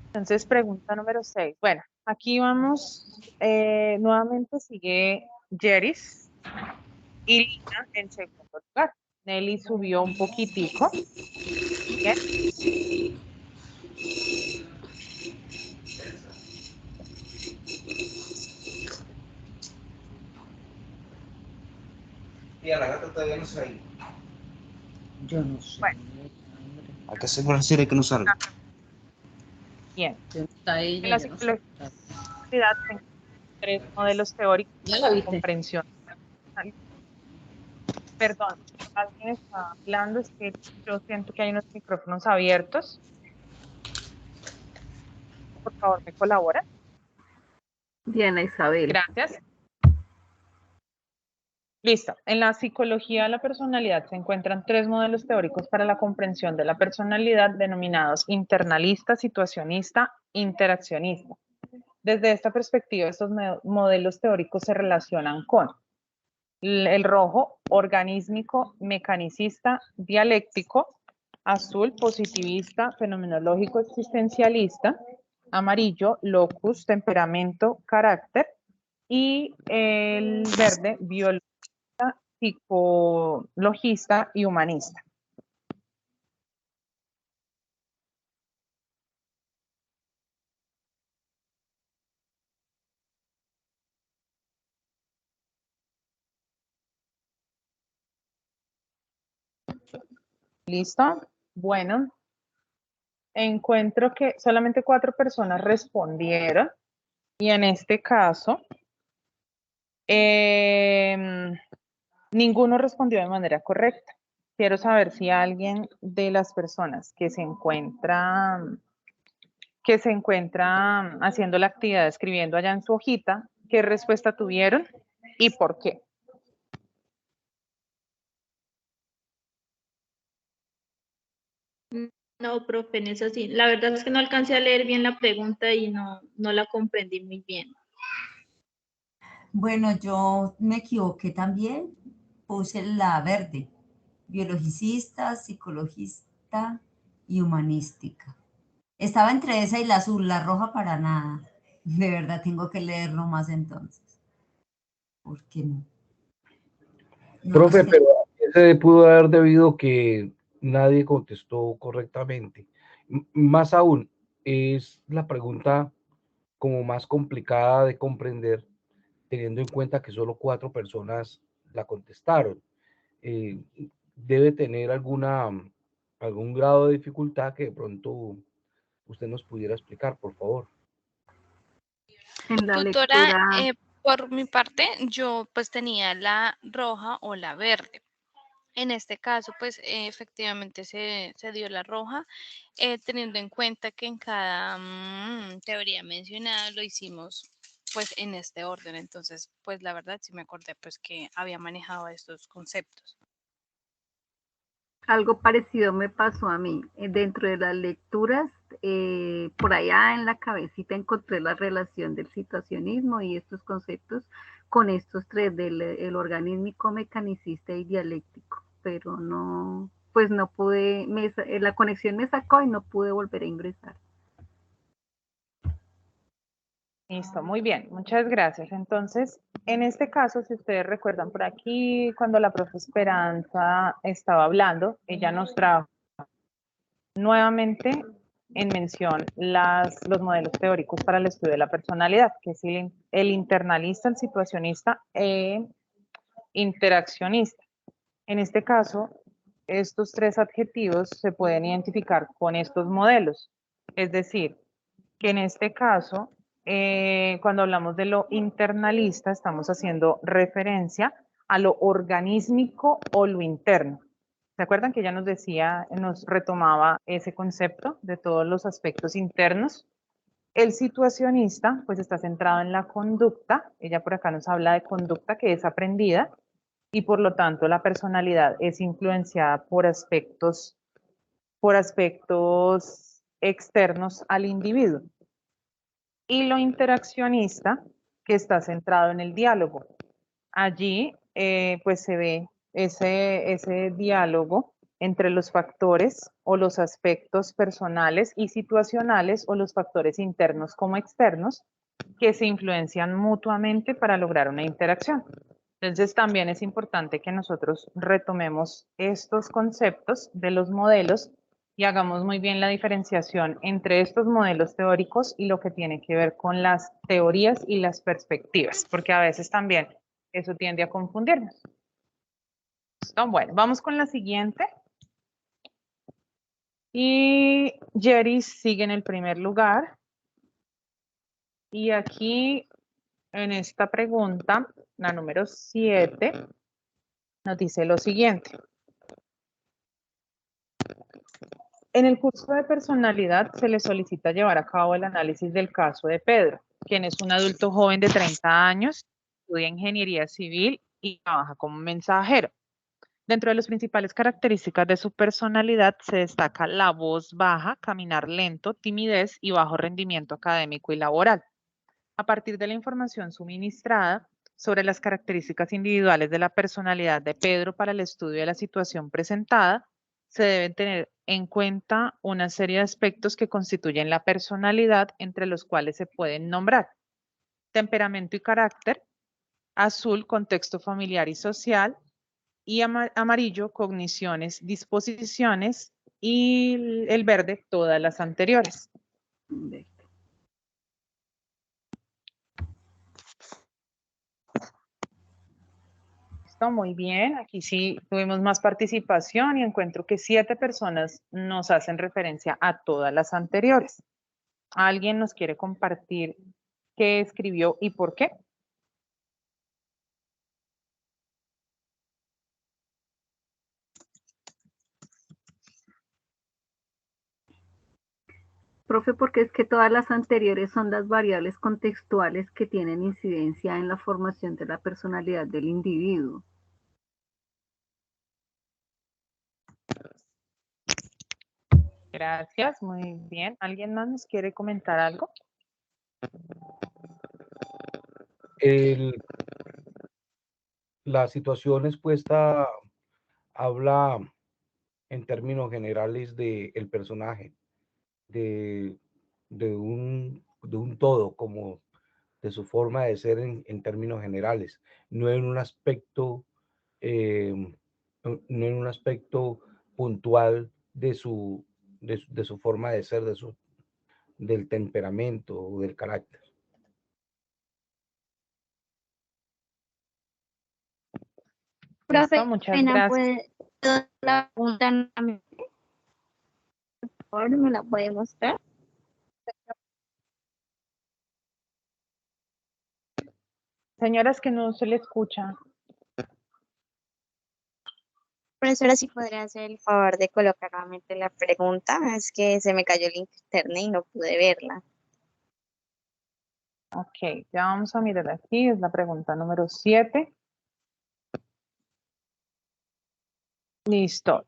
Entonces, pregunta número 6. Bueno, aquí vamos, nuevamente sigue Jeris y Lina en segundo lugar. Nelly subió un poquitico. Bien. Y a la gata todavía no se ha ido. Yo no sé. Bueno. ¿A qué se refiere que no salga? Bien. Está ella, En la ya no psicología sé. se 3 modelos teóricos ¿Ya la de viste? comprensión. Perdón, alguien está hablando, es que yo siento que hay unos micrófonos abiertos. Por favor, ¿me colabora? Diana Isabel. Gracias. Listo. En la psicología de la personalidad se encuentran 3 modelos teóricos para la comprensión de la personalidad denominados internalista, situacionista, interaccionista. Desde esta perspectiva, estos modelos teóricos se relacionan con el rojo, organísmico, mecanicista, dialéctico; azul, positivista, fenomenológico, existencialista; amarillo, locus, temperamento, carácter; y el verde, biologista, psicologista y humanista. ¿Listo? Bueno, encuentro que solamente 4 personas respondieron y en este caso ninguno respondió de manera correcta. Quiero saber si alguien de las personas que se encuentra haciendo la actividad, escribiendo allá en su hojita, ¿qué respuesta tuvieron y por qué? No, profe, en eso sí. La verdad es que no alcancé a leer bien la pregunta y no la comprendí muy bien. Bueno, yo me equivoqué también, puse la verde, biologicista, psicologista y humanística. Estaba entre esa y la azul, la roja para nada. De verdad tengo que leerlo más entonces. ¿Por qué no? Profe, pero ese pudo haber debido que nadie contestó correctamente. Más aún, es la pregunta como más complicada de comprender, teniendo en cuenta que solo 4 personas la contestaron. Debe tener algún grado de dificultad que de pronto usted nos pudiera explicar, por favor. En la Tutora, lectura. Por mi parte, yo pues tenía la roja o la verde. En este caso, pues efectivamente se dio la roja, teniendo en cuenta que en cada teoría mencionada lo hicimos pues en este orden. Entonces, pues la verdad sí me acordé pues que había manejado estos conceptos. Algo parecido me pasó a mí. Dentro de las lecturas, por allá en la cabecita encontré la relación del situacionismo y estos conceptos con estos tres, del el organísmico, mecanicista y dialéctico, pero no, pues no pude, la conexión me sacó y no pude volver a ingresar. Listo, muy bien, muchas gracias. Entonces, en este caso, si ustedes recuerdan por aquí, cuando la profe Esperanza estaba hablando, ella nos trajo nuevamente en mención los modelos teóricos para el estudio de la personalidad, que es el internalista, el situacionista e interaccionista. En este caso, estos tres adjetivos se pueden identificar con estos modelos. Es decir, que en este caso, cuando hablamos de lo internalista, estamos haciendo referencia a lo organísmico o lo interno. ¿Se acuerdan que ella nos decía, nos retomaba ese concepto de todos los aspectos internos? El situacionista, pues está centrado en la conducta. Ella por acá nos habla de conducta que es aprendida y por lo tanto la personalidad es influenciada por aspectos externos al individuo. Y lo interaccionista, que está centrado en el diálogo. Allí pues se ve ese diálogo entre los factores o los aspectos personales y situacionales o los factores internos como externos que se influencian mutuamente para lograr una interacción. Entonces también es importante que nosotros retomemos estos conceptos de los modelos y hagamos muy bien la diferenciación entre estos modelos teóricos y lo que tiene que ver con las teorías y las perspectivas, porque a veces también eso tiende a confundirnos. ¿Listo? Bueno, vamos con la siguiente. Y Jerry sigue en el primer lugar. Y aquí, en esta pregunta, la número 7, nos dice lo siguiente. En el curso de personalidad se le solicita llevar a cabo el análisis del caso de Pedro, quien es un adulto joven de 30 años, estudia ingeniería civil y trabaja como mensajero. Dentro de las principales características de su personalidad se destaca la voz baja, caminar lento, timidez y bajo rendimiento académico y laboral. A partir de la información suministrada sobre las características individuales de la personalidad de Pedro para el estudio de la situación presentada, se deben tener en cuenta una serie de aspectos que constituyen la personalidad, entre los cuales se pueden nombrar temperamento y carácter, azul, contexto familiar y social, y amarillo, cogniciones, disposiciones, y el verde, todas las anteriores. Listo, muy bien. Aquí sí tuvimos más participación y encuentro que 7 personas nos hacen referencia a todas las anteriores. ¿Alguien nos quiere compartir qué escribió y por qué? Profe, porque es que todas las anteriores son las variables contextuales que tienen incidencia en la formación de la personalidad del individuo. Gracias, muy bien. ¿Alguien más nos quiere comentar algo? La situación expuesta habla en términos generales del personaje, de un todo, como de su forma de ser en términos generales, no en un aspecto, no en un aspecto puntual de su forma de ser, del temperamento o del carácter. Profe, muchas gracias. ¿Puede la pregunta nuevamente? Por favor, ¿me la puede mostrar? Señoras, que no se le escucha. Profesora, si podría hacer el favor de colocar nuevamente la pregunta, es que se me cayó el internet y no pude verla. Ok, ya vamos a mirar aquí, es la pregunta número 7. Listo.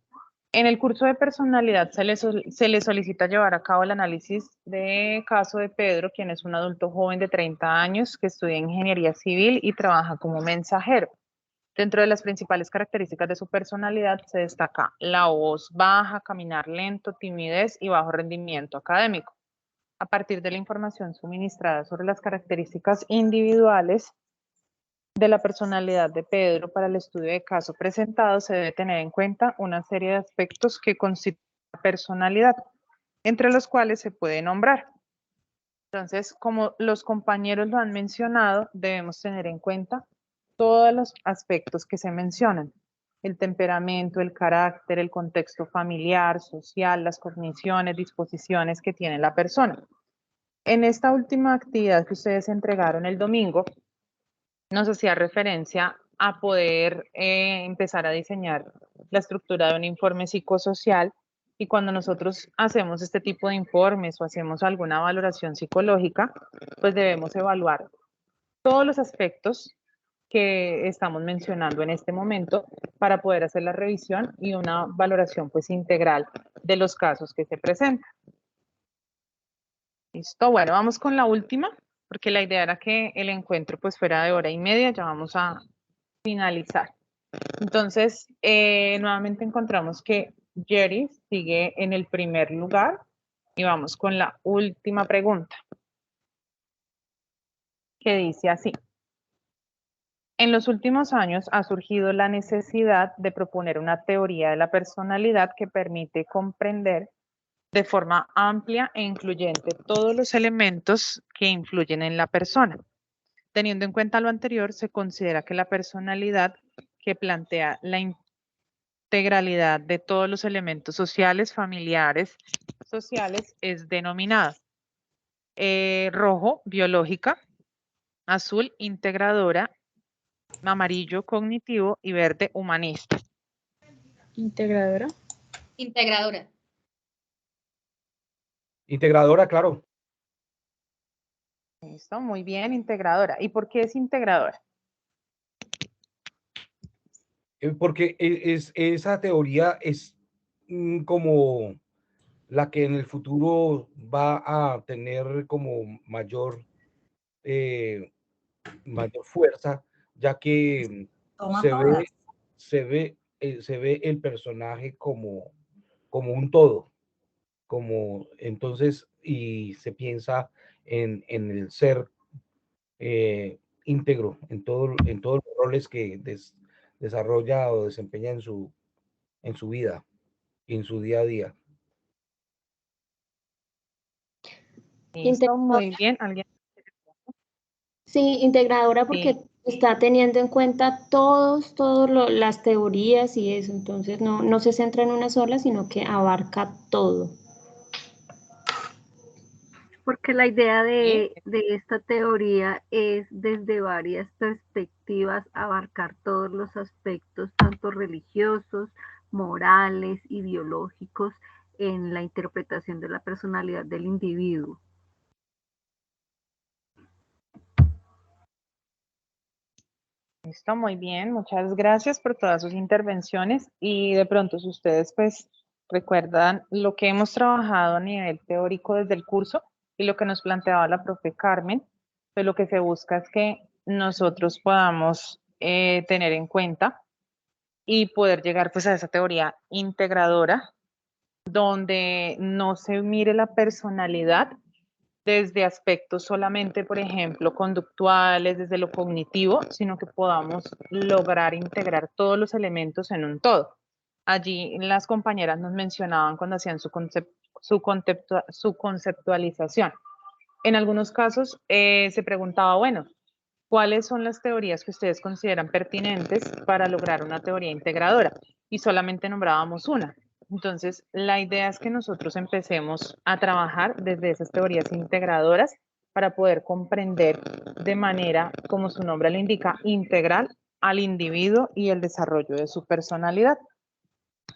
En el curso de personalidad se le solicita llevar a cabo el análisis de caso de Pedro, quien es un adulto joven de 30 años que estudia ingeniería civil y trabaja como mensajero. Dentro de las principales características de su personalidad se destaca la voz baja, caminar lento, timidez y bajo rendimiento académico. A partir de la información suministrada sobre las características individuales de la personalidad de Pedro para el estudio de caso presentado, se debe tener en cuenta una serie de aspectos que constituyen la personalidad, entre los cuales se puede nombrar. Entonces, como los compañeros lo han mencionado, debemos tener en cuenta todos los aspectos que se mencionan: el temperamento, el carácter, el contexto familiar, social, las cogniciones, disposiciones que tiene la persona. En esta última actividad que ustedes entregaron el domingo, nos hacía referencia a poder empezar a diseñar la estructura de un informe psicosocial, y cuando nosotros hacemos este tipo de informes o hacemos alguna valoración psicológica, pues debemos evaluar todos los aspectos que estamos mencionando en este momento para poder hacer la revisión y una valoración pues integral de los casos que se presentan. Listo, bueno, vamos con la última, porque la idea era que el encuentro pues fuera de 1h30, ya vamos a finalizar. Entonces, nuevamente encontramos que Jerry sigue en el primer lugar y vamos con la última pregunta, que dice así: en los últimos años ha surgido la necesidad de proponer una teoría de la personalidad que permite comprender de forma amplia e incluyente todos los elementos que influyen en la persona. Teniendo en cuenta lo anterior, se considera que la personalidad que plantea la integralidad de todos los elementos sociales, familiares, sociales, es denominada rojo, biológica; azul, integradora; amarillo, cognitivo; y verde, humanista. Integradora. Integradora. Integradora, claro. Listo, muy bien, integradora. ¿Y por qué es integradora? Porque esa teoría es como la que en el futuro va a tener como mayor fuerza, ya que se ve el personaje como un todo, entonces, y se piensa en el ser íntegro en todos los roles que desarrolla o desempeña en su vida, en su día a día. Listo, muy bien. ¿Alguien? Sí, integradora, porque está teniendo en cuenta todas las teorías y eso, entonces no se centra en una sola, sino que abarca todo. Porque la idea de esta teoría es, desde varias perspectivas, abarcar todos los aspectos, tanto religiosos, morales y biológicos, en la interpretación de la personalidad del individuo. Listo, muy bien. Muchas gracias por todas sus intervenciones. Y de pronto, si ustedes pues recuerdan lo que hemos trabajado a nivel teórico desde el curso y lo que nos planteaba la profe Carmen, pues lo que se busca es que nosotros podamos tener en cuenta y poder llegar pues a esa teoría integradora, donde no se mire la personalidad desde aspectos solamente, por ejemplo, conductuales, desde lo cognitivo, sino que podamos lograr integrar todos los elementos en un todo. Allí las compañeras nos mencionaban cuando hacían su conceptualización. En algunos casos se preguntaba, bueno, ¿cuáles son las teorías que ustedes consideran pertinentes para lograr una teoría integradora? Y solamente nombrábamos una. Entonces, la idea es que nosotros empecemos a trabajar desde esas teorías integradoras para poder comprender de manera, como su nombre lo indica, integral al individuo y el desarrollo de su personalidad.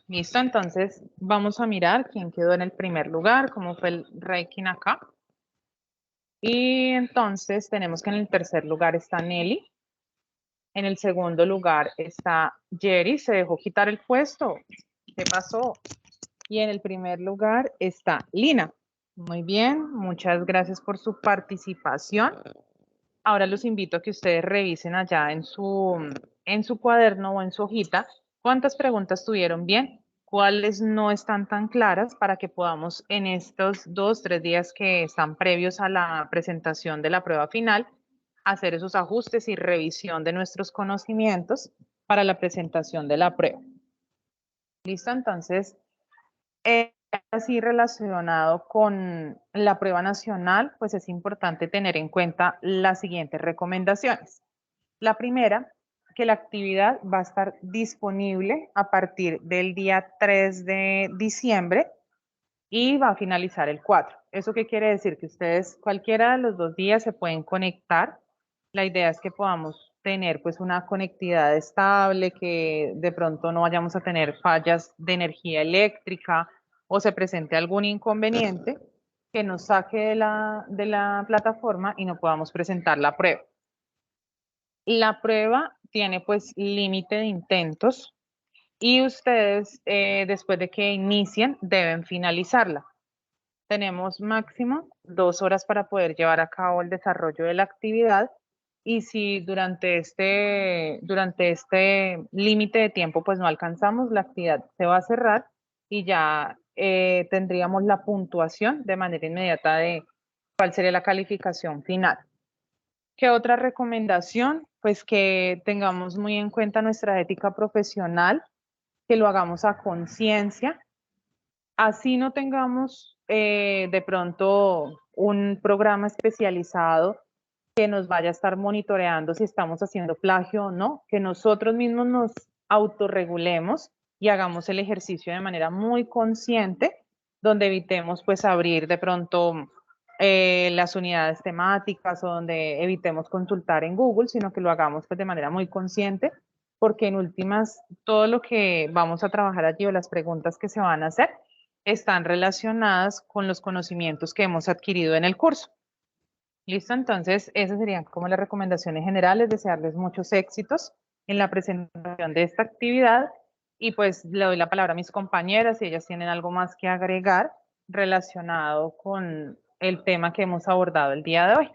Listo, entonces vamos a mirar quién quedó en el primer lugar, cómo fue el ranking acá. Y entonces tenemos que en el tercer lugar está Nelly. En el segundo lugar está Jerry, se dejó quitar el puesto. ¿Qué pasó? Y en el primer lugar está Lina. Muy bien, muchas gracias por su participación. Ahora los invito a que ustedes revisen allá en su cuaderno o en su hojita cuántas preguntas tuvieron bien, cuáles no están tan claras para que podamos en estos 2-3 días que están previos a la presentación de la prueba final hacer esos ajustes y revisión de nuestros conocimientos para la presentación de la prueba. ¿Listo? Entonces, así relacionado con la prueba nacional, pues es importante tener en cuenta las siguientes recomendaciones. La primera, que la actividad va a estar disponible a partir del día 3 de diciembre y va a finalizar el 4. ¿Eso qué quiere decir? Que ustedes cualquiera de los 2 días se pueden conectar. La idea es que podamos tener pues una conectividad estable, que de pronto no vayamos a tener fallas de energía eléctrica o se presente algún inconveniente que nos saque de la plataforma y no podamos presentar la prueba. La prueba tiene pues límite de intentos y ustedes después de que inicien deben finalizarla. Tenemos máximo 2 horas para poder llevar a cabo el desarrollo de la actividad y si durante este límite de tiempo pues no alcanzamos, la actividad se va a cerrar y ya tendríamos la puntuación de manera inmediata de cuál sería la calificación final. ¿Qué otra recomendación? Pues que tengamos muy en cuenta nuestra ética profesional, que lo hagamos a conciencia. Así no tengamos de pronto un programa especializado que nos vaya a estar monitoreando si estamos haciendo plagio o no, que nosotros mismos nos autorregulemos y hagamos el ejercicio de manera muy consciente, donde evitemos pues abrir de pronto las unidades temáticas o donde evitemos consultar en Google, sino que lo hagamos pues de manera muy consciente, porque en últimas todo lo que vamos a trabajar allí o las preguntas que se van a hacer están relacionadas con los conocimientos que hemos adquirido en el curso. ¿Listo? Entonces, esas serían como las recomendaciones generales, desearles muchos éxitos en la presentación de esta actividad y pues le doy la palabra a mis compañeras si ellas tienen algo más que agregar relacionado con el tema que hemos abordado el día de hoy.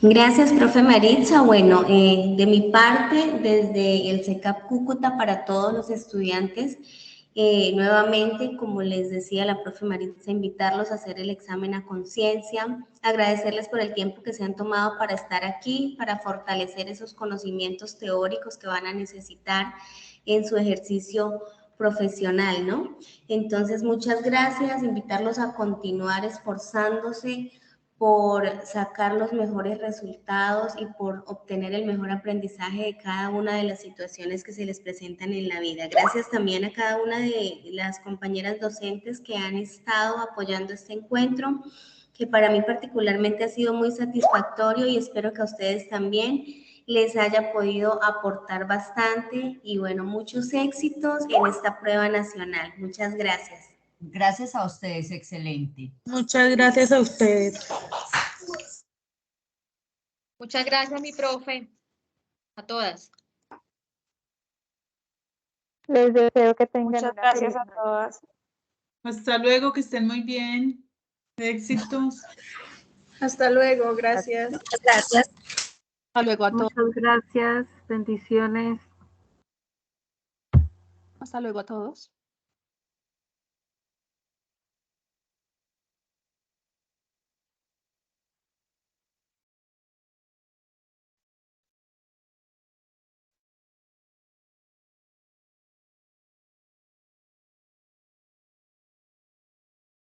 Gracias, profe Maritza. Bueno, de mi parte, desde el CECAP Cúcuta para todos los estudiantes, nuevamente, como les decía la profe Maritza, invitarlos a hacer el examen a conciencia, agradecerles por el tiempo que se han tomado para estar aquí, para fortalecer esos conocimientos teóricos que van a necesitar en su ejercicio profesional, ¿no? Entonces, muchas gracias, invitarlos a continuar esforzándose por sacar los mejores resultados y por obtener el mejor aprendizaje de cada una de las situaciones que se les presentan en la vida. Gracias también a cada una de las compañeras docentes que han estado apoyando este encuentro, que para mí particularmente ha sido muy satisfactorio y espero que a ustedes también les haya podido aportar bastante y bueno, muchos éxitos en esta prueba nacional. Muchas gracias. Gracias a ustedes, excelente. Muchas gracias a ustedes. Muchas gracias, mi profe. A todas. Les deseo que tengan Muchas una gracias feliz a todas. Hasta luego, que estén muy bien. Éxitos. Hasta luego, gracias. Muchas gracias. Hasta luego a todos. Muchas gracias, bendiciones. Hasta luego a todos.